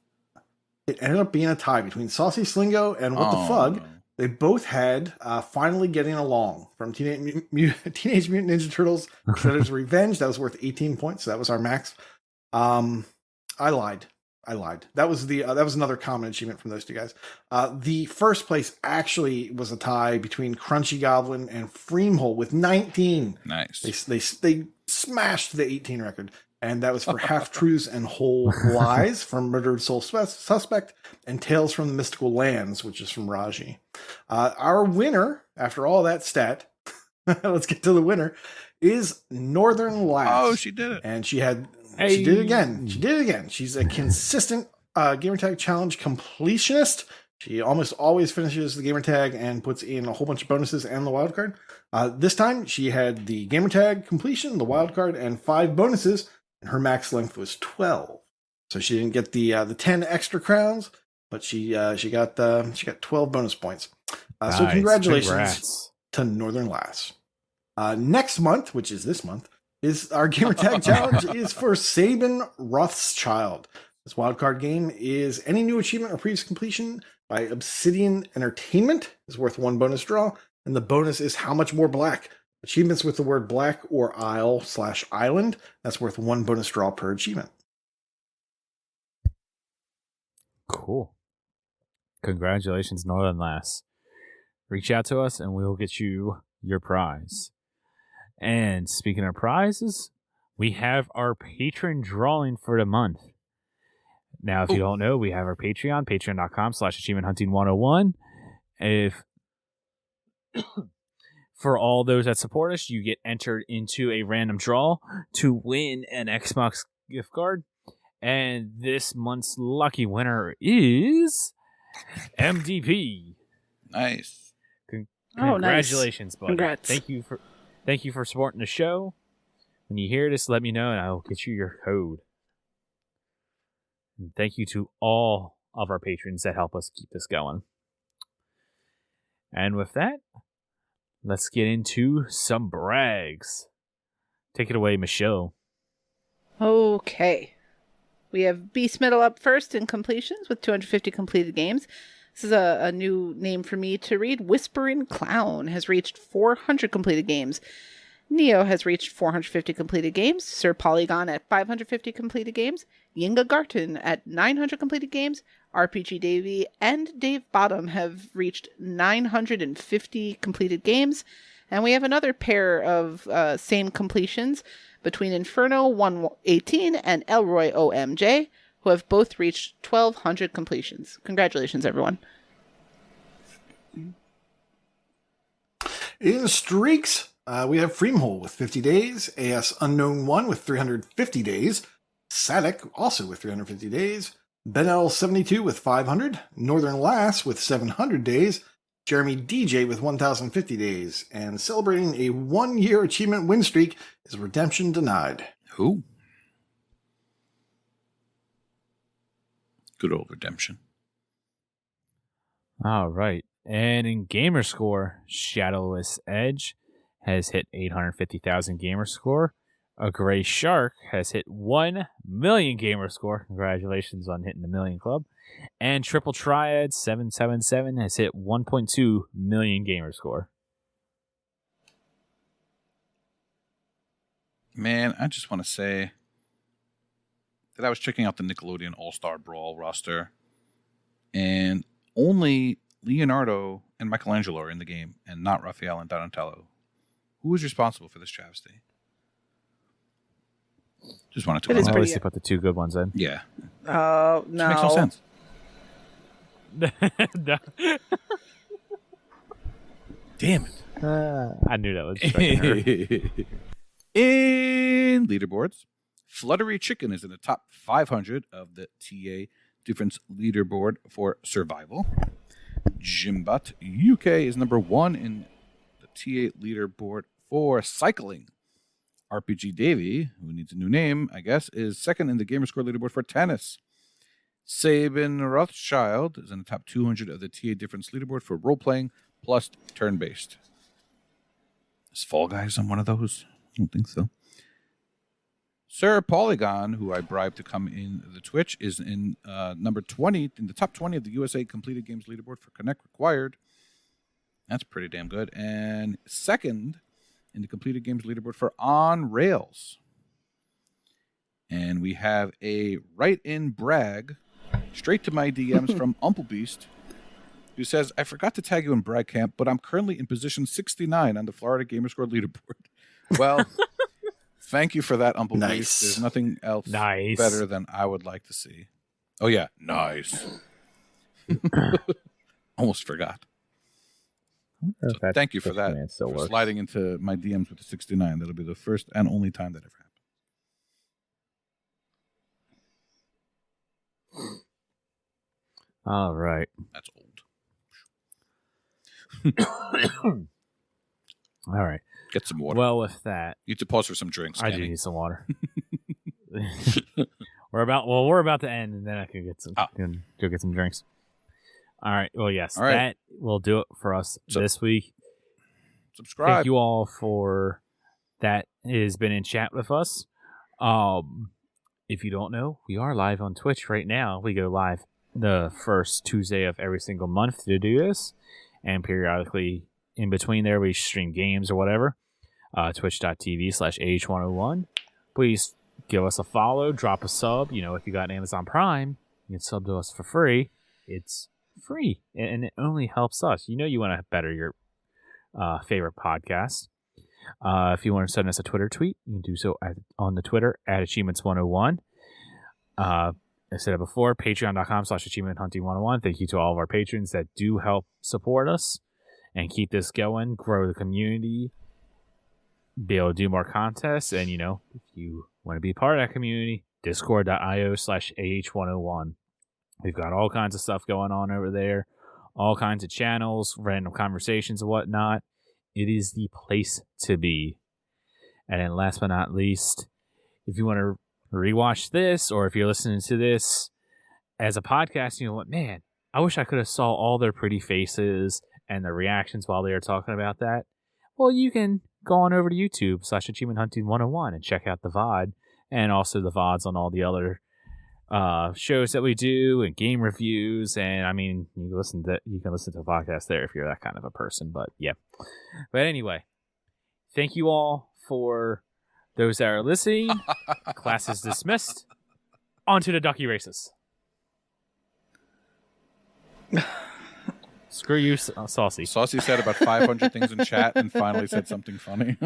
It ended up being a tie between Saucy Slingo and What the Fug. No. They both had finally getting along from Teenage Mutant Ninja Turtles, Shredder's Revenge. That was worth 18 points. So that was our max. I lied. That was another common achievement from those 2 guys. The first place actually was a tie between Crunchy Goblin and Freemhole with 19. Nice. They smashed the 18 record. And that was for Half Truths and Whole Lies from Murdered Soul Suspect and Tales from the Mystical Lands, which is from Raji. Our winner, after all that stat, let's get to the winner, is Northern Lass. Oh, she did it. And she did it again. She's a consistent gamertag challenge completionist. She almost always finishes the gamertag and puts in a whole bunch of bonuses and the wildcard. This time she had the gamertag completion, the wildcard, and 5 bonuses. And her max length was 12, so she didn't get the 10 extra crowns, but she got 12 bonus points. Nice. So congratulations Congrats to Northern Lass. Next month, which is this month, is our gamertag challenge is for Sabin Rothschild. This wildcard game is any new achievement or previous completion by Obsidian Entertainment is worth 1 bonus draw, and the bonus is how much more black. Achievements with the word black or isle/island, that's worth 1 bonus draw per achievement. Cool. Congratulations, Northern Lass. Reach out to us and we'll get you your prize. And speaking of prizes, we have our patron drawing for the month. Now, if you don't know, we have our Patreon, patreon.com/achievementhunting101. If for all those that support us, you get entered into a random draw to win an Xbox gift card. And this month's lucky winner is MDP. Nice. Congratulations, buddy. Congrats. Thank you for supporting the show. When you hear this, let me know and I'll get you your code. And thank you to all of our patrons that help us keep this going. And with that, let's get into some brags. Take it away, Michelle. Okay. We have Beast Middle up first in completions with 250 completed games. This is a new name for me to read. Whispering Clown has reached 400 completed games. Neo has reached 450 completed games. Sir Polygon at 550 completed games. Yinga Garten at 900 completed games. RPG Davey and Dave Bottom have reached 950 completed games. And we have another pair of same completions between Inferno 118 and Elroy OMJ, who have both reached 1,200 completions. Congratulations, everyone. In streaks, we have Freemhole with 50 days, AS Unknown 1 with 350 days, Sadek also with 350 days, Benel 72 with 500, Northern Lass with 700 days, Jeremy DJ with 1,050 days, and celebrating a 1-year achievement win streak is Redemption Denied. Who? Good old Redemption. All right. And in gamer score, Shadowless Edge has hit 850,000 gamer score. A Gray Shark has hit 1 million gamer score. Congratulations on hitting the million club. And Triple Triad 777 has hit 1.2 million gamer score. Man, I just want to say that I was checking out the Nickelodeon All-Star Brawl roster, and only Leonardo and Michelangelo are in the game, and not Raphael and Donatello. Who was responsible for this travesty? Just wanted to It is At pretty- least they put the 2 good ones in. Yeah. Oh, Which makes no sense. Damn it. I knew that was striking her. In leaderboards, Fluttery Chicken is in the top 500 of the TA difference leaderboard for survival. Jimbot UK is number 1 in the TA leaderboard for cycling. RPG Davy, who needs a new name, I guess, is second in the gamerscore leaderboard for tennis. Sabin Rothschild is in the top 200 of the TA difference leaderboard for role-playing plus turn-based. Is Fall Guys on one of those? I don't think so. Sir Polygon, who I bribed to come in the Twitch, is in number 20, in the top 20 of the USA completed games leaderboard for Connect Required. That's pretty damn good. And second in the completed games leaderboard for On Rails. And we have a write-in brag straight to my DMs from Umplebeast, who says, I forgot to tag you in brag camp, but I'm currently in position 69 on the Florida Gamerscore leaderboard. Well, thank you for that, Umplebeast. Nice. There's nothing else better than I would like to see. Oh, yeah. Nice. Almost forgot. So thank you for that. For sliding into my DMs with the 69. That'll be the first and only time that ever happened. All right. That's old. All right. Get some water. Well, with that, you need to pause for some drinks. I do need some water. We're about to end, and then I can get some. Can go get some drinks. All right. Well, yes, all right. That will do it for us this week. Subscribe. Thank you all for that has been in chat with us. If you don't know, we are live on Twitch right now. We go live the first Tuesday of every single month to do this, and periodically in between there we stream games or whatever. Twitch.tv/AH101. Please give us a follow, drop a sub. You know, if you got Amazon Prime, you can sub to us for free. It's free, and it only helps us. You know, you want to better your favorite podcast. If you want to send us a Twitter tweet, you can do so on the Twitter at Achievements101. I said it before, patreon.com/achievementhunting101. Thank you to all of our patrons that do help support us and keep this going, grow the community, be able to do more contests. And, you know, if you want to be part of that community, discord.io/AH101. We've got all kinds of stuff going on over there, all kinds of channels, random conversations and whatnot. It is the place to be. And then last but not least, if you want to rewatch this, or if you're listening to this as a podcast, you know what, man, I wish I could have saw all their pretty faces and their reactions while they were talking about that. Well, you can go on over to YouTube/AchievementHunting101 and check out the VOD, and also the VODs on all the other shows that we do and game reviews. And I mean, you can listen to the podcast there if you're that kind of a person. But yeah. But anyway, thank you all for those that are listening. Class is dismissed. On to the ducky races. Screw you, Saucy. Saucy said about 500 things in chat and finally said something funny.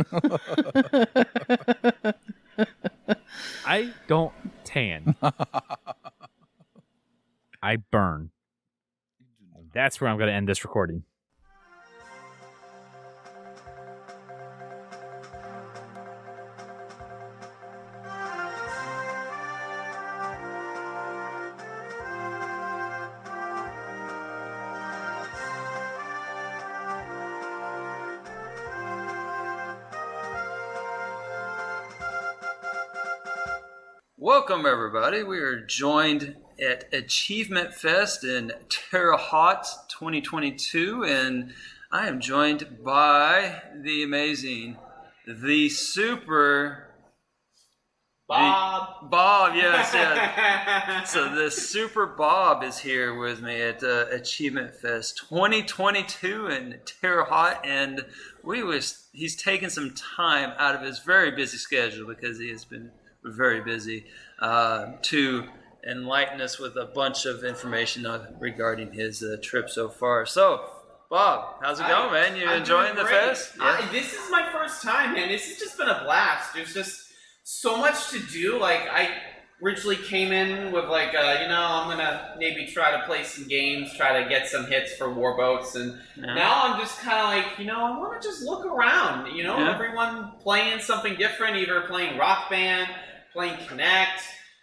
I don't tan. I burn. That's where I'm going to end this recording. Welcome, everybody. We are joined at Achievement Fest in Terre Haute 2022, and I am joined by the amazing, the super Bob, yes, yeah. So the Super Bob is here with me at Achievement Fest 2022 in Terre Haute, and he's taken some time out of his very busy schedule, because he has been very busy, to enlighten us with a bunch of information regarding his trip so far. So, Bob, how's it going, man? You enjoying the fest? Yeah. This is my first time, man. This has just been a blast. There's just so much to do. Like, I originally came in with like, I'm gonna maybe try to play some games, try to get some hits for Warboats, and now I'm just kind of like, I want to just look around. Everyone playing something different, either playing Rock Band, playing Connect,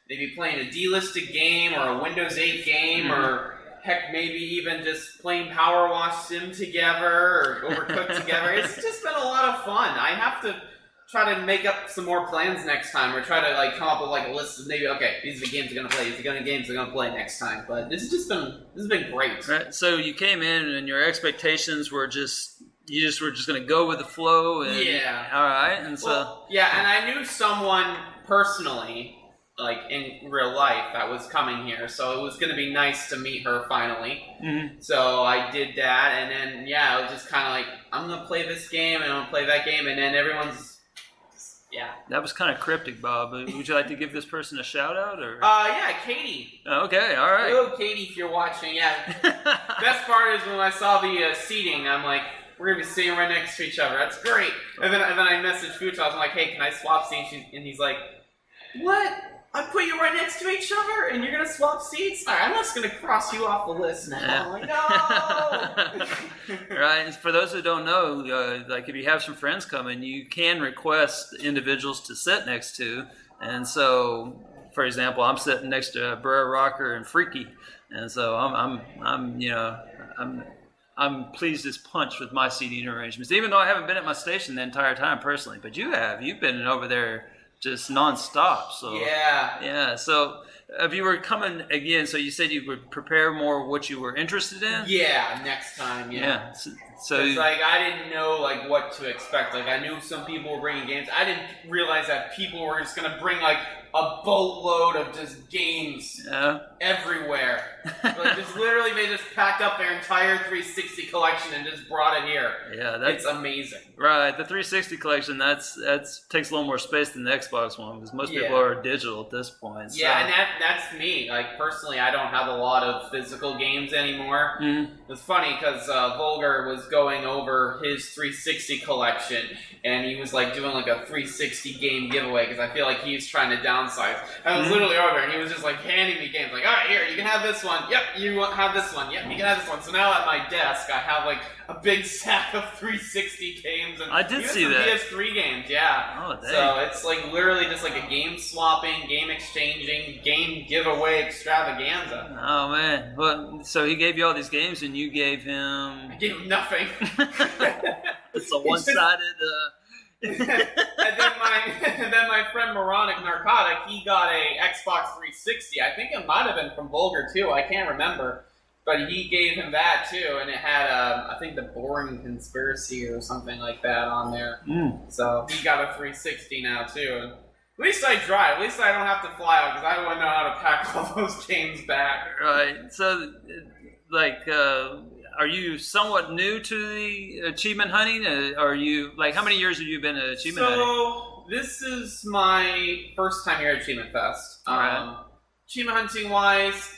maybe playing a delisted game or a Windows 8 game, or heck, maybe even just playing Power Wash Sim together or Overcooked together. It's just been a lot of fun. I have to try to make up some more plans next time, or try to like come up with like a list of maybe, okay, these are the games I'm gonna play, these are the games I'm gonna play next time. But this has been great. Right. So you came in and your expectations were you were just gonna go with the flow, and all right. And so and I knew someone personally, like in real life, that was coming here, so it was gonna be nice to meet her finally. So I did that, and then it was just kind of like, I'm gonna play this game and I'm gonna play that game, and then everyone's that was kind of cryptic, Bob. Would you like to give this person a shout out, or? Katie. Okay, all right. Hello, Katie, if you're watching. Best part is when I saw the seating, I'm like, we're gonna be sitting right next to each other. That's great. And then I messaged Fucha. I was like, hey, can I swap seats? And he's like, what? I put you right next to each other, and you're gonna swap seats? All right, I'm just gonna cross you off the list now. I'm like, no. Right. And for those who don't know, like if you have some friends coming, you can request individuals to sit next to. And so, for example, I'm sitting next to Burr Rocker and Freaky, and so I'm pleased as punch with my seating arrangements, even though I haven't been at my station the entire time personally. But you've been over there just nonstop. So so if you were coming again, so you said you would prepare more what you were interested in. Next time. So it's like I didn't know like what to expect. Like I knew some people were bringing games. I didn't realize that people were just gonna bring like a boatload of just games everywhere. Like just literally, they just packed up their entire 360 collection and just brought it here. It's amazing. Right, the 360 collection that's takes a little more space than the Xbox One, because most people are digital at this point. So. And that's me. Like personally, I don't have a lot of physical games anymore. It's funny because Volgar was going over his 360 collection, and he was like doing like a 360 game giveaway, because I feel like he was trying to downsize. I was literally over there, and he was just like handing me games, like, all right, here, you can have this one. Yep, you have this one. Yep, you can have this one. So now at my desk, I have like a big stack of 360 games, and I did see some that PS3 games. Oh, dang. So it's like literally just like a game swapping, game exchanging, game giveaway extravaganza. Oh man! Well, so he gave you all these games, and you gave him. I gave him nothing. It's a one-sided. and then my friend Moronic Narcotic, he got a Xbox 360. I think it might have been from Volgar too. I can't remember, but he gave him that too, and it had I think the Boring Conspiracy or something like that on there. So he got a 360 now too. And at least I drive. At least I don't have to fly out, because I wouldn't know how to pack all those games back. Right. So, like. Are you somewhat new to the achievement hunting? Are you, like, how many years have you been at achievement hunting? So, this is my first time here at Achievement Fest. Achievement hunting wise,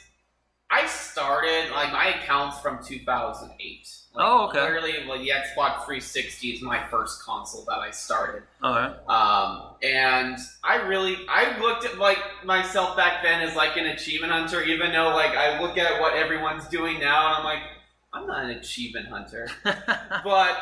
I started, like, my account's from 2008. Like, literally, like, the Xbox 360 is my first console that I started. And I looked at, like, myself back then as, like, an achievement hunter, even though, like, I look at what everyone's doing now, and I'm like, I'm not an achievement hunter. But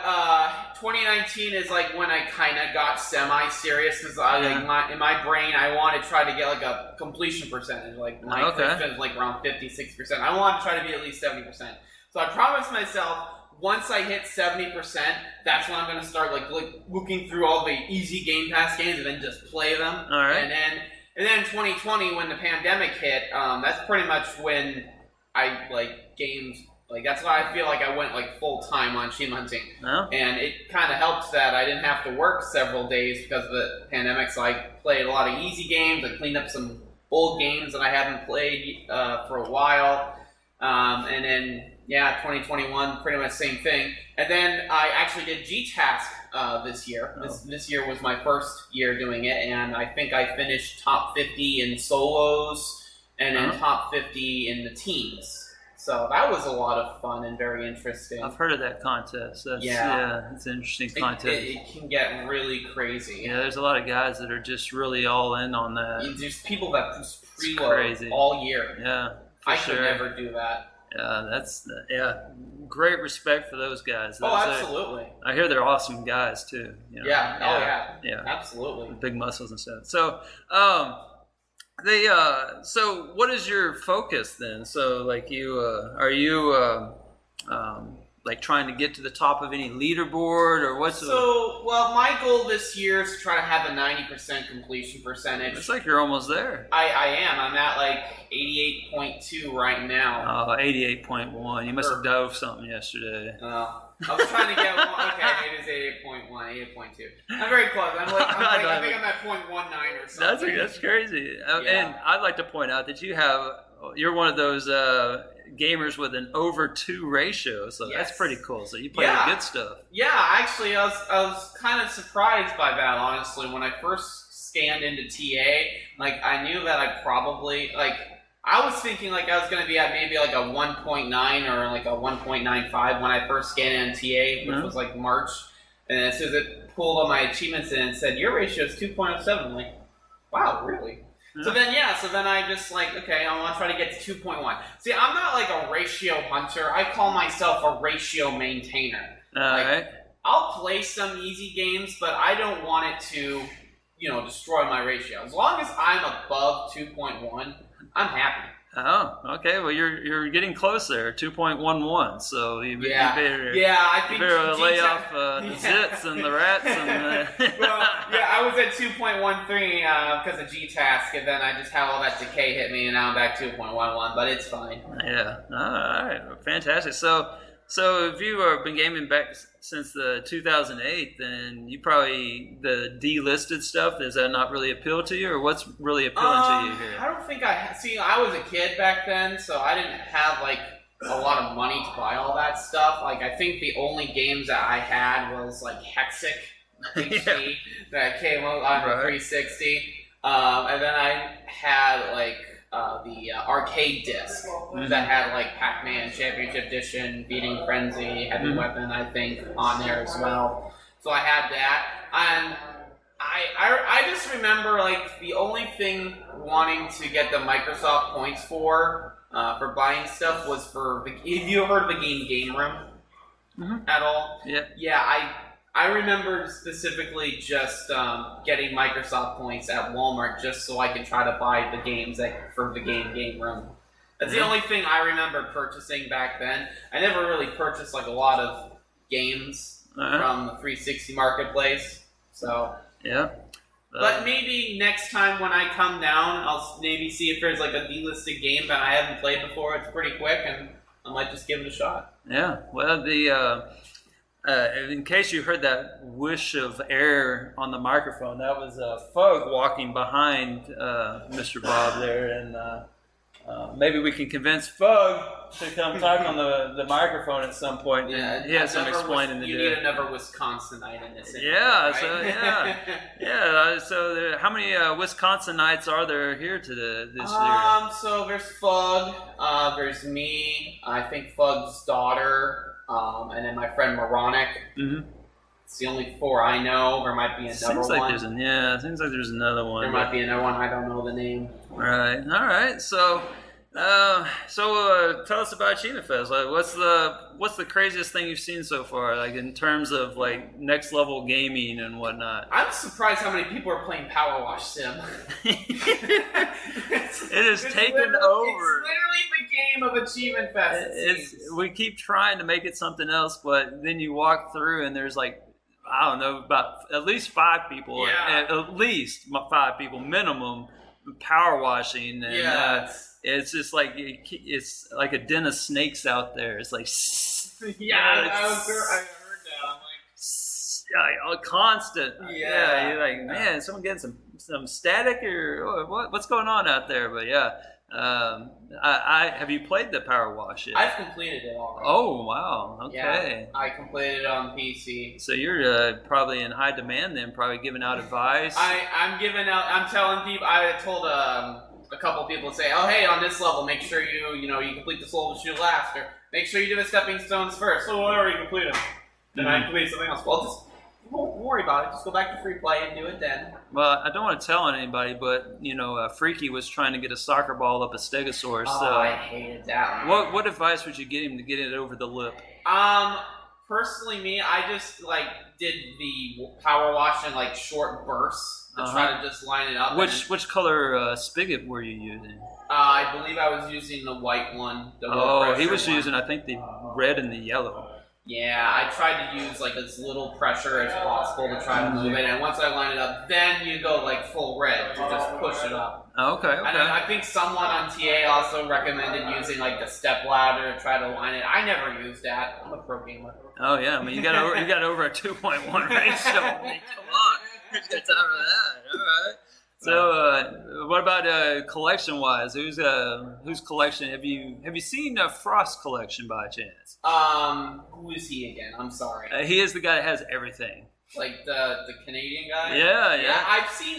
2019 is like when I kind of got semi-serious, because in my brain I want to try to get like a completion percentage. Like my first is like around 56%. I want to try to be at least 70%. So I promised myself, once I hit 70%, that's when I'm going to start like looking through all the easy Game Pass games and then just play them. And then 2020, when the pandemic hit, that's pretty much when I like games Like, that's why I feel like I went, like, full-time on achievement hunting. No? And it kind of helped that I didn't have to work several days because of the pandemic, so I played a lot of easy games. I cleaned up some old games that I haven't played for a while. And then, 2021, pretty much same thing. And then I actually did G-Task this year. This year was my first year doing it, and I think I finished top 50 in solos and then top 50 in the teams. So that was a lot of fun and very interesting. I've heard of that contest. It's an interesting contest. It can get really crazy. Yeah, there's a lot of guys that are just really all in on that. There's people that just preload all year. Yeah, I could never do that. Yeah, great respect for those guys. Absolutely. I hear they're awesome guys too. You know? Yeah, absolutely. Big muscles and stuff. So, so what is your focus then? So, like, are you like trying to get to the top of any leaderboard, or what's? Well, my goal this year is to try to have a 90% completion percentage. It's like you're almost there. I am. I'm at like 88.2 right now. 88.1. You must have dove something yesterday. I was trying to get one. Okay, it is 88.1, 88.2. I'm very close. I think I'm at 0.19 or something. That's crazy. And I'd like to point out that you're one of those gamers with an over 2 ratio, so that's pretty cool. So you play the good stuff. Yeah, actually, I was kind of surprised by that, honestly. When I first scanned into TA, like, I knew that I probably, like, I was thinking like I was going to be at maybe like a 1.9 or like a 1.95 when I first scanned in TA, which was like March. And as soon as it pulled all my achievements in and said, your ratio is 2.07, I'm like, wow, really? Yeah. So then I just like, okay, I want to try to get to 2.1. See, I'm not like a ratio hunter. I call myself a ratio maintainer. Right. I'll play some easy games, but I don't want it to, destroy my ratio. As long as I'm above 2.1, I'm happy. Oh, okay. Well, you're getting close there, 2.11. So you better, I think you better lay off the zits and the rats. And I was at 2.13 because of G-Task, and then I just had all that decay hit me, and now I'm back 2.11. But it's fine. Yeah. All right. Fantastic. So if you have been gaming back since the 2008, then you probably, the delisted stuff, does that not really appeal to you, or what's really appealing to you here? I don't think I was a kid back then, so I didn't have like a lot of money to buy all that stuff. Like, I think the only games that I had was like Hexic HD that came out on the 360, and then I had like the arcade disc that had like Pac-Man Championship Edition, Beating Frenzy, Heavy Weapon, I think, on there as well. So I had that, and I just remember like the only thing wanting to get the Microsoft points for buying stuff was for have you heard of the Game Room at all? Yeah. I remember specifically just getting Microsoft points at Walmart just so I could try to buy the games for the Game Room. That's the only thing I remember purchasing back then. I never really purchased like a lot of games from the 360 marketplace. So but maybe next time when I come down, I'll maybe see if there's like a delisted game that I haven't played before. It's pretty quick, and I might just give it a shot. Yeah. Well, in case you heard that whoosh of air on the microphone, that was Fug walking behind Mr. Bob there, and maybe we can convince Fug to come talk on the microphone at some point. Yeah, he has some explaining to do. You need another Wisconsinites in this. Yeah, right? So how many Wisconsinites are there here this year? So there's Fug, there's me, I think Fug's daughter. And then my friend Moronic. It's the only 4 I know. There might be another seems one. Like seems like there's another one. There might be another one. I don't know the name. Right. All right. So tell us about Achievement Fest. Like, what's the craziest thing you've seen so far? Like, in terms of like next level gaming and whatnot. I'm surprised how many people are playing Power Wash Sim. It has taken over. It's literally the game of Achievement Fest. We keep trying to make it something else, but then you walk through and there's like, I don't know, about at least 5 people, at least 5 people minimum, power washing, and It's just like it's like a den of snakes out there. It's like yeah, I heard that. I'm like constant. Yeah, you're like, man, is someone getting some static or what's going on out there? But yeah. I have you played the Power Wash yet? I've completed it already. Oh wow! Okay. Yeah, I completed it on PC. So you're probably in high demand then, probably giving out advice. I'm telling people. I told a couple people say, oh hey, on this level, make sure you complete this level to shoot last, or make sure you do the stepping stones first. So I already completed them. Then I complete something else. Well, just don't worry about it. Just go back to free play and do it then. Well, I don't want to tell on anybody, but Freaky was trying to get a soccer ball up a Stegosaurus. Oh, I hated that one. What advice would you give him to get it over the lip? Personally, me, I just did the power wash in short bursts to try to just line it up. Which color spigot were you using? I believe I was using the white one. He was using, I think, the red and the yellow. Yeah, I tried to use as little pressure as possible to try to move it, and once I line it up, then you go full red to just push it up. Okay. And I think someone on TA also recommended using the step ladder to try to line it. I never used that. I'm a pro gamer. Oh yeah, I mean you got over a 2.1 ratio. I mean, come on, who's got time for that? All right. So, what about collection-wise? Whose collection have you seen Frost collection by chance? Who is he again? I'm sorry. He is the guy that has everything. The Canadian guy. Yeah.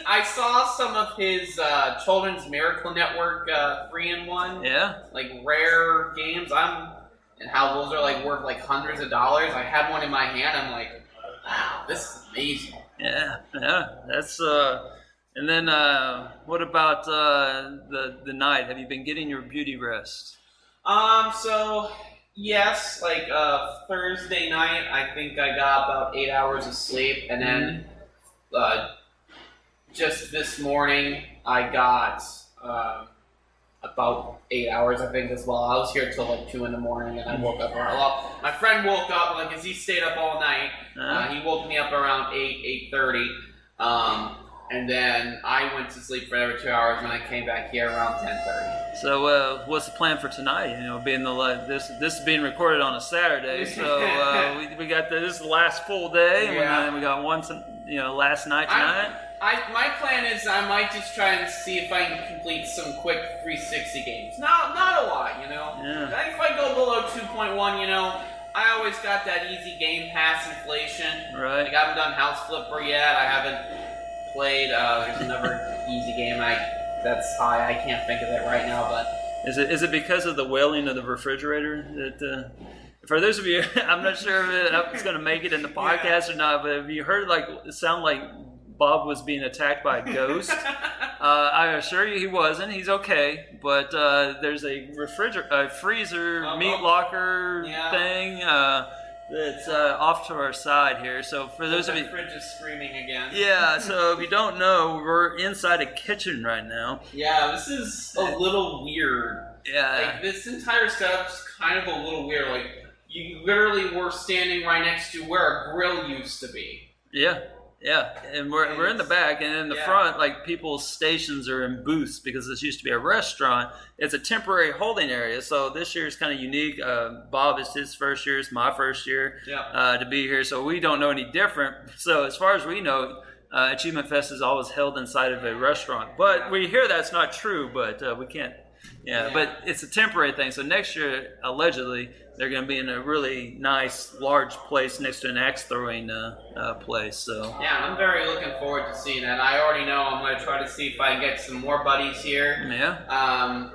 I saw some of his Children's Miracle Network 3-in-1. Yeah. Rare games. And how those are worth hundreds of dollars. I had one in my hand. I'm like, wow, this is amazing. Yeah. That's And then, what about the night? Have you been getting your beauty rest? So yes, Thursday night, I think I got about 8 hours of sleep, and then just this morning I got about 8 hours, I think, as well. I was here till 2 in the morning, and I woke up around. Well, my friend woke up because he stayed up all night. He woke me up around 8:30. And then I went to sleep for another 2 hours, and I came back here around 10:30. So, what's the plan for tonight? Being this is being recorded on a Saturday, so we got this is the last full day, and then we got one, last night tonight. My plan is I might just try and see if I can complete some quick 360 games. Not a lot, Yeah. If I go below 2.1, I always got that easy game pass inflation. Right. I haven't done House Flipper yet. I haven't played. There's another easy game that's high. I can't think of it right now, but is it because of the wailing of the refrigerator that? For those of you, I'm not sure if it's going to make it in the podcast or not, but have you heard it sound like Bob was being attacked by a ghost? I assure you he wasn't. He's okay, but there's a freezer meat locker thing. That's off to our side here. So for those of you, the fridge is screaming again. Yeah. So if you don't know, we're inside a kitchen right now. Yeah, this is a little weird. Yeah. This entire setup's kind of a little weird. You literally were standing right next to where a grill used to be. Yeah. Yeah, and we're in the back, and in the front, people's stations are in booths because this used to be a restaurant. It's a temporary holding area, so this year is kind of unique. Bob, is his first year, it's my first year to be here, so we don't know any different. So as far as we know, Achievement Fest is always held inside of a restaurant. But we hear that's not true, but we can't. But it's a temporary thing. So next year, allegedly, they're going to be in a really nice, large place next to an axe throwing place. So I'm very looking forward to seeing that. I already know I'm going to try to see if I can get some more buddies here. Yeah.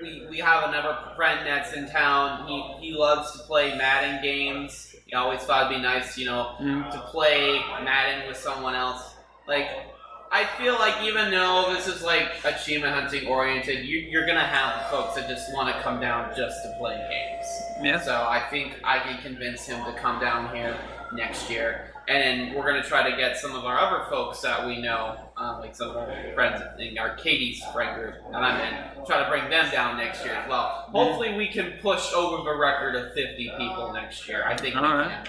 We have another friend that's in town. He loves to play Madden games. He always thought it'd be nice, to play Madden with someone else. I feel like even though this is achievement hunting oriented, you're gonna have folks that just want to come down just to play games. Yeah. So I think I can convince him to come down here next year. And then we're going to try to get some of our other folks that we know, like some of our friends in our Katie's friend group that I'm in, try to bring them down next year as well. Hopefully we can push over the record of 50 people next year. I think we can.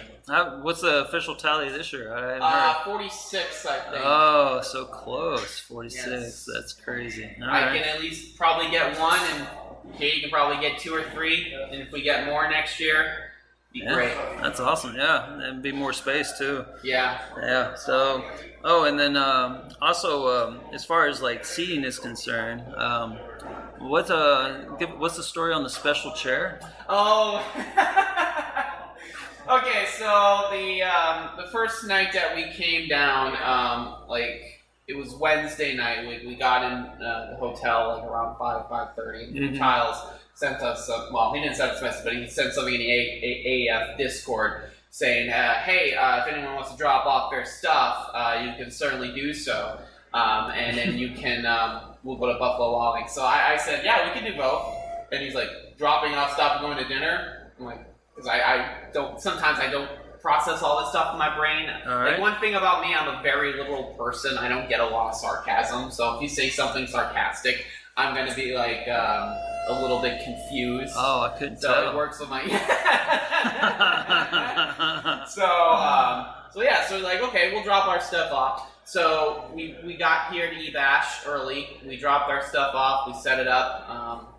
What's the official tally this year? 46, I think. Oh, so close. 46. Yes. That's crazy. I can at least probably get one, and Katie can probably get 2 or 3. And if we get more next year, great. That's awesome. Yeah, and be more space too. Yeah. So, and then also as far as like seating is concerned, what's the story on the special chair? Oh. Okay, so the first night that we came down, it was Wednesday night. We got in the hotel like around 5:30. And Giles sent us he didn't send us a message, but he sent something in the AF Discord saying, hey, if anyone wants to drop off their stuff, you can certainly do so. And then you can, we'll go to Buffalo Wild Wings. So I said, yeah, we can do both. And he's like, dropping off stuff and going to dinner? I'm like, because sometimes I don't process all this stuff in my brain. Right. Like, one thing about me, I'm a very literal person. I don't get a lot of sarcasm. So if you say something sarcastic, I'm going to be like a little bit confused. Oh, I couldn't tell. So it works with my... So like, okay, we'll drop our stuff off. So we got here to Ebash early. We dropped our stuff off. We set it up.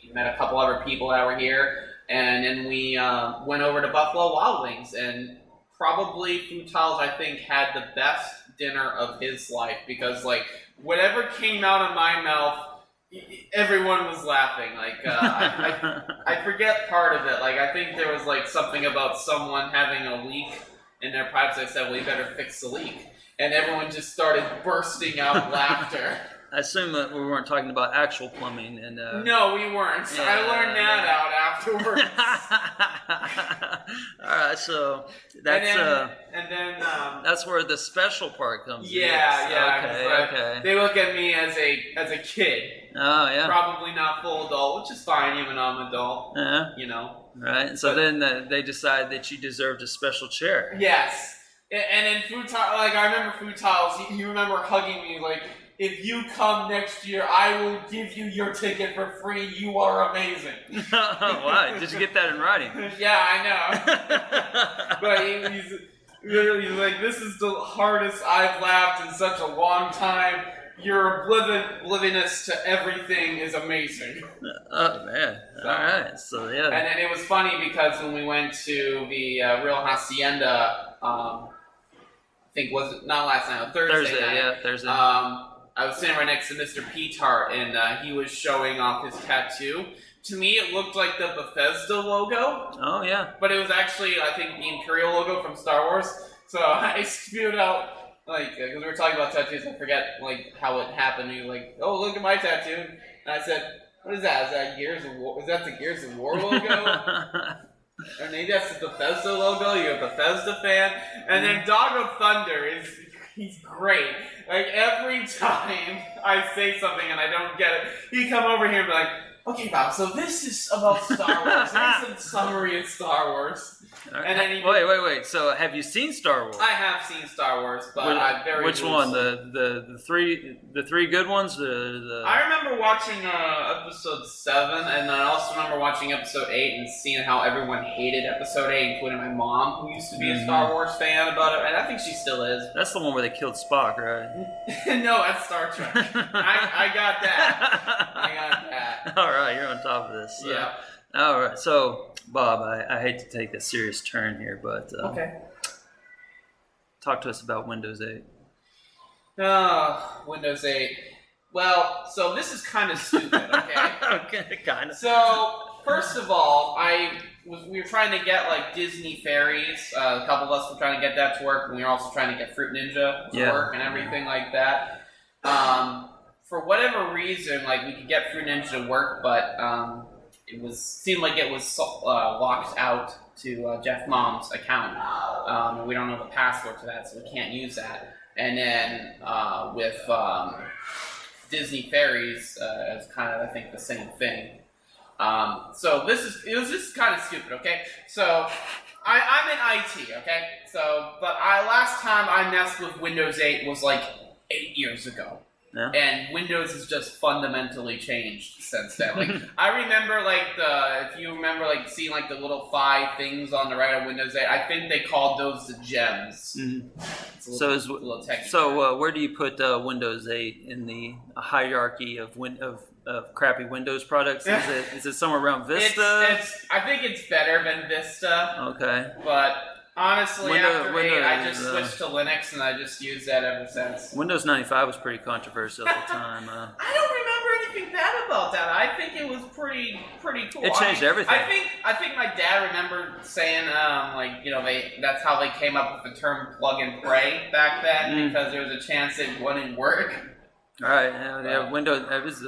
We met a couple other people that were here. And then we went over to Buffalo Wild Wings, and probably FuTiles, I think, had the best dinner of his life, because like whatever came out of my mouth, everyone was laughing. Like I forget part of it. Like I think there was like something about someone having a leak in their pipes. I said, "Well, you better fix the leak," and everyone just started bursting out laughter. I assume that we weren't talking about actual plumbing, and no, we weren't. Yeah, I learned that out afterwards. All right, so that's that's where the special part comes in. Yeah. Okay. They look at me as a kid. Oh yeah. Probably not full adult, which is fine, even though I'm an adult. Yeah. You know. Right. So then they decide that you deserved a special chair. Yes. And then FuTiles, like I remember FuTiles, you remember hugging me like, if you come next year, I will give you your ticket for free. You are amazing. Why? Did you get that in writing? Yeah, I know. But he's literally like, this is the hardest I've laughed in such a long time. Your oblivious to everything is amazing. Oh, man. So, all right. So, yeah. And then it was funny because when we went to the Real Hacienda, I think was it not last night, Thursday night. Yeah, Thursday. I was sitting right next to Mr. Petart, and he was showing off his tattoo. To me, it looked like the Bethesda logo. Oh, yeah. But it was actually, I think, the Imperial logo from Star Wars. So I spewed out, like, because we were talking about tattoos, I forget, like, how it happened. He was like, oh, look at my tattoo. And I said, what is that? Is that Gears of War? Is that the Gears of War logo? Or maybe that's the Bethesda logo. You're a Bethesda fan. And then Dog of Thunder he's great. Like, every time I say something and I don't get it, he come over here and be like, okay, Bob, so this is about Star Wars. Here's some summary of Star Wars. And then wait. So, have you seen Star Wars? I have seen Star Wars, but I'm very Which one? The three good ones? I remember watching episode 7, and I also remember watching episode 8 and seeing how everyone hated episode 8, including my mom, who used to be a Star Wars fan about it, and I think she still is. That's the one where they killed Spock, right? No, that's Star Trek. I got that. All right, you're on top of this. So. Yeah. All right, so Bob, I hate to take a serious turn here, but okay. Talk to us about Windows 8. Oh, Windows 8. Well, so this is kind of stupid, okay? Okay, kind of. So, first of all, we were trying to get like Disney Fairies. A couple of us were trying to get that to work, and we were also trying to get Fruit Ninja to work and everything like that. For whatever reason, like we could get Fruit Ninja to work, but seemed like it was locked out to Jeff Mom's account. We don't know the password to that, so we can't use that. And then with Disney Fairies, it's kind of, I think, the same thing. So it was just kind of stupid, okay? So I'm in IT, okay? So, but last time I messed with Windows 8 was like 8 years ago. Yeah. And Windows has just fundamentally changed since then. Like, I remember, if you remember, seeing, the little 5 things on the right of Windows 8, I think they called those the gems. Mm-hmm. Where do you put Windows 8 in the hierarchy of crappy Windows products? Is it somewhere around Vista? I think it's better than Vista. Okay. But honestly, after 8, I just Windows, switched to Linux, and I just used that ever since. Windows 95 was pretty controversial at the time. I don't remember anything bad about that. I think it was pretty cool. It changed everything. I think my dad remembered saying, that's how they came up with the term plug and pray back then, because there was a chance it wouldn't work. All right, yeah, Windows. That was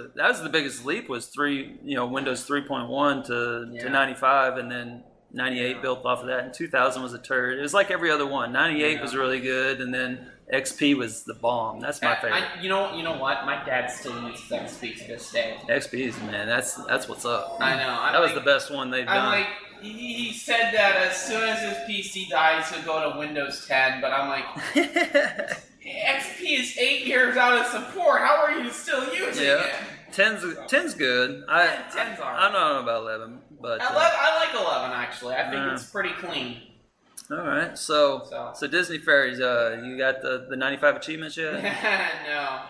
the biggest leap. Was Windows 3.1 to 95, and then 98 built off of that. And 2000 was a turd. It was like every other one. 98 was really good, and then XP was the bomb. That's my favorite. You know what? My dad still uses XP to this day. XP's, man. That's what's up. I know. That was the best one they've done. He said that as soon as his PC dies, he'll go to Windows 10. But I'm like, XP is 8 years out of support. How are you still using it? 10's good. 10's I don't know about 11, but I like 11 actually. I think it's pretty clean. All right, so Disney Fairies, you got the 95 achievements yet? No.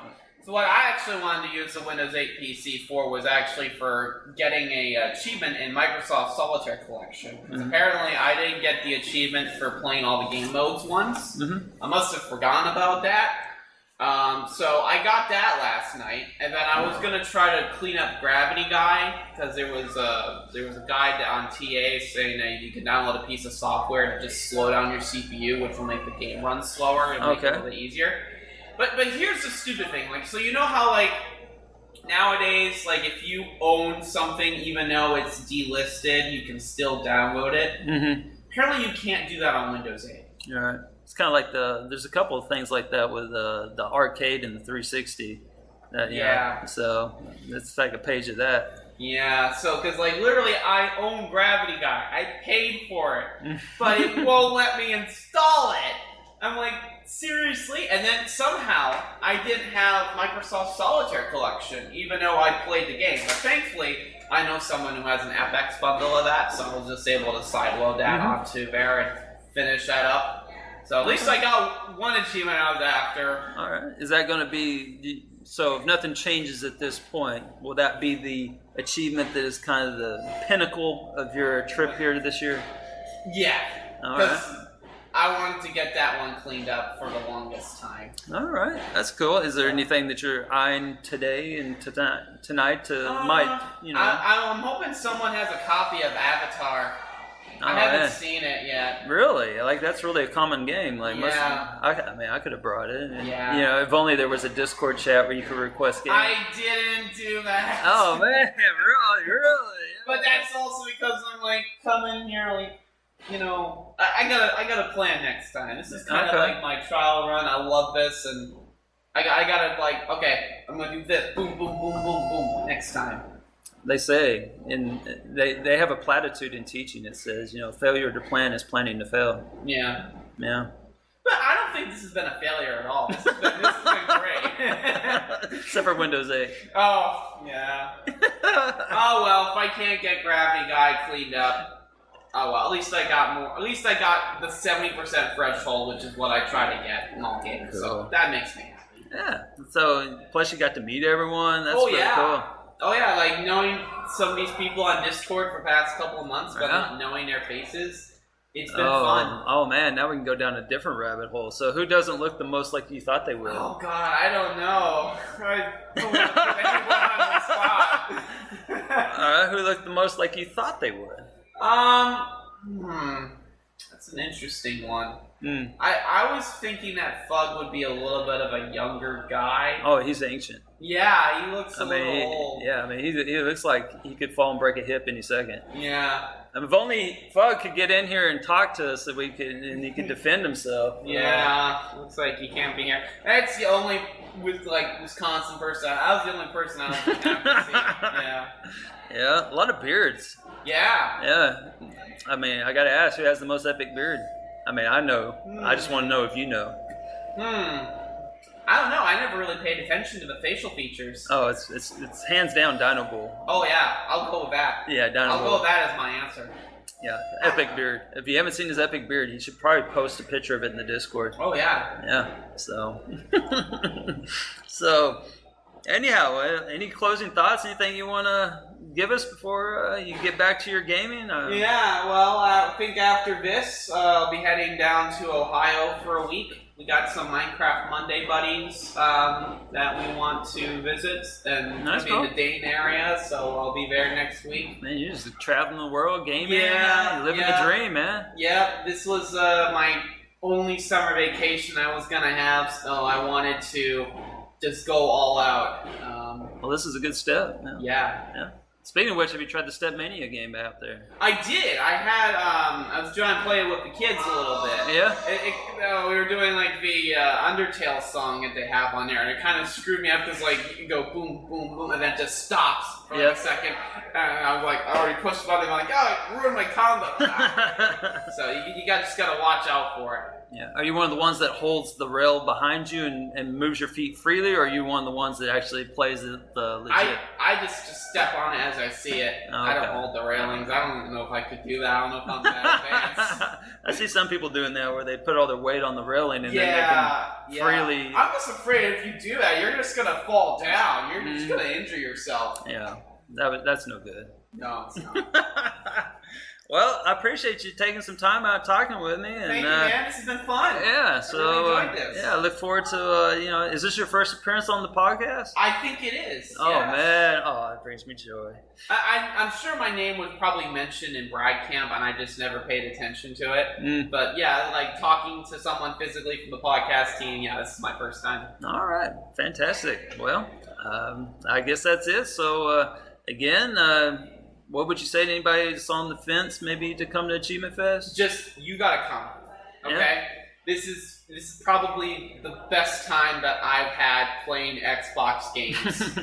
So what I actually wanted to use the Windows 8 PC for was actually for getting a achievement in Microsoft Solitaire Collection. Because apparently I didn't get the achievement for playing all the game modes once. I must have forgotten about that. So I got that last night, and then I was gonna try to clean up Gravity Guy, because there was a guide on TA saying that you can download a piece of software to just slow down your CPU, which will make the game run slower and make it a little bit easier. But here's the stupid thing, so you know how nowadays, if you own something, even though it's delisted, you can still download it. Apparently you can't do that on Windows 8. All right. It's kind of like there's a couple of things like that with the arcade and the 360. So let's take a page of that. Yeah, so, because, literally, I own Gravity Guy. I paid for it, but it won't let me install it. I'm like, seriously? And then somehow, I didn't have Microsoft Solitaire Collection, even though I played the game. But thankfully, I know someone who has an FX bundle of that, so I was just able to sideload that onto there and finish that up. So at least I got one achievement I was after. All right. Is that going to be... So if nothing changes at this point, will that be the achievement that is kind of the pinnacle of your trip here this year? Yeah. All right. I wanted to get that one cleaned up for the longest time. All right. That's cool. Is there anything that you're eyeing today and tonight I'm hoping someone has a copy of Avatar. I haven't seen it yet. Really? That's really a common game. I could have brought it. And, if only there was a Discord chat where you could request games. I didn't do that. Oh man, really? But that's also because I'm coming here I got a plan next time. This is kind of like my trial run. I love this, and I gotta okay, I'm gonna do this. Boom, boom, boom, boom, boom. Next time. They say, and they have a platitude in teaching that says, failure to plan is planning to fail. Yeah. Yeah. But I don't think this has been a failure at all. This has been great. Except for Windows 8. Oh, yeah. Oh, well, if I can't get Gravity Guy cleaned up, oh, well, at least I got more. At least I got the 70% threshold, which is what I try to get in all games. Cool. So that makes me happy. Yeah. So, plus you got to meet everyone. That's pretty cool. Oh yeah, knowing some of these people on Discord for the past couple of months, but not knowing their faces, it's been fun. Oh man, now we can go down a different rabbit hole. So who doesn't look the most like you thought they would? Oh god, I don't know. I don't want to put anyone on the spot. Alright, who looked the most like you thought they would? That's an interesting one. I was thinking that Fug would be a little bit of a younger guy. Oh, he's ancient. Yeah, he looks a little old. He looks like he could fall and break a hip any second. Yeah. If only Fug could get in here and talk to us, and he could defend himself. Yeah, looks like he can't be here. That's the only with like Wisconsin person. I was the only person I was happy to see. Yeah. Yeah, a lot of beards. Yeah. Yeah. I mean, I gotta ask, who has the most epic beard? I mean, I know. I just want to know if you know. I don't know. I never really paid attention to the facial features. Oh, it's hands down Dino Bull. Oh yeah, I'll go with that. Yeah, Dino Bull. I'll go with that as my answer. Yeah, epic beard. If you haven't seen his epic beard, you should probably post a picture of it in the Discord. Oh yeah. Yeah. So. So, anyhow, any closing thoughts? Anything you want to give us before you get back to your gaming? Yeah. Well, I think after this, I'll be heading down to Ohio for a week. We got some Minecraft Monday buddies that we want to visit, and Nice, in the Dayton area, so I'll be there next week. Man, you're just traveling the world, gaming, Yeah, living yeah. the dream, man. Yep, this was my only summer vacation I was gonna have, so I wanted to just go all out. Well, this is a good step. Yeah. Speaking of which, have you tried the Stepmania game out there? I did. I was trying to play it with the kids a little bit. Yeah? We were doing like the Undertale song that they have on there, and it kind of screwed me up because like you can go boom, boom, boom, and then it just stops for like a second. And I was like, I already pushed the button. I'm like, oh, it ruined my combo. So you just gotta watch out for it. Yeah. Are you one of the ones that holds the rail behind you and moves your feet freely, or are you one of the ones that actually plays the legit? I just step on it as I see it. Oh, I okay. don't hold the railings. I don't know if I could do that. I don't know if I'm that advanced. I see some people doing that where they put all their weight on the railing and then they can freely. I'm just afraid if you do that, you're just gonna fall down. You're just gonna injure yourself. Yeah, that's no good. No, it's not. Well, I appreciate you taking some time out talking with me. And, Thank you, man. This has been fun. Yeah, so I really enjoyed this. yeah, I look forward to is this your first appearance on the podcast? I think it is. Oh yes. man, it brings me joy. I'm sure my name was probably mentioned in Brag Camp, and I just never paid attention to it. But yeah, like talking to someone physically from the podcast team. Yeah, this is my first time. All right, fantastic. Well, I guess that's it. So again. What would you say to anybody that's on the fence, maybe to come to Achievement Fest? Just you gotta come, okay? Yeah. This is probably the best time that I've had playing Xbox games,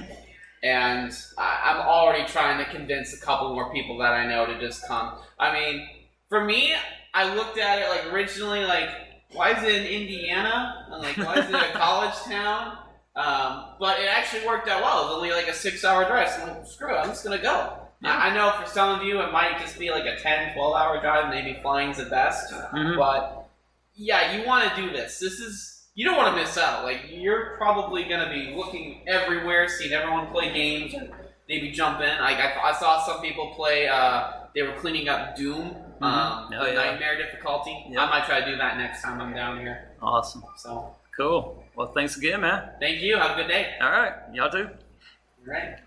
and I'm already trying to convince a couple more people that I know to just come. I mean, for me, I looked at it like originally, like why is it in Indiana? And like why is it a college town? But it actually worked out well. It was only like a 6-hour drive, so I'm like, screw it, I'm just gonna go. Yeah. I know for some of you it might just be like a 10, 12-hour drive, maybe flying's the best. But yeah, you want to do this. You don't want to miss out. Like, you're probably going to be looking everywhere, seeing everyone play games, and maybe jump in. Like, I saw some people play, they were cleaning up Doom, Nightmare difficulty. I might try to do that next time I'm down here. Awesome. So cool. Well, thanks again, man. Thank you. Have a good day. All right. Y'all too. All right.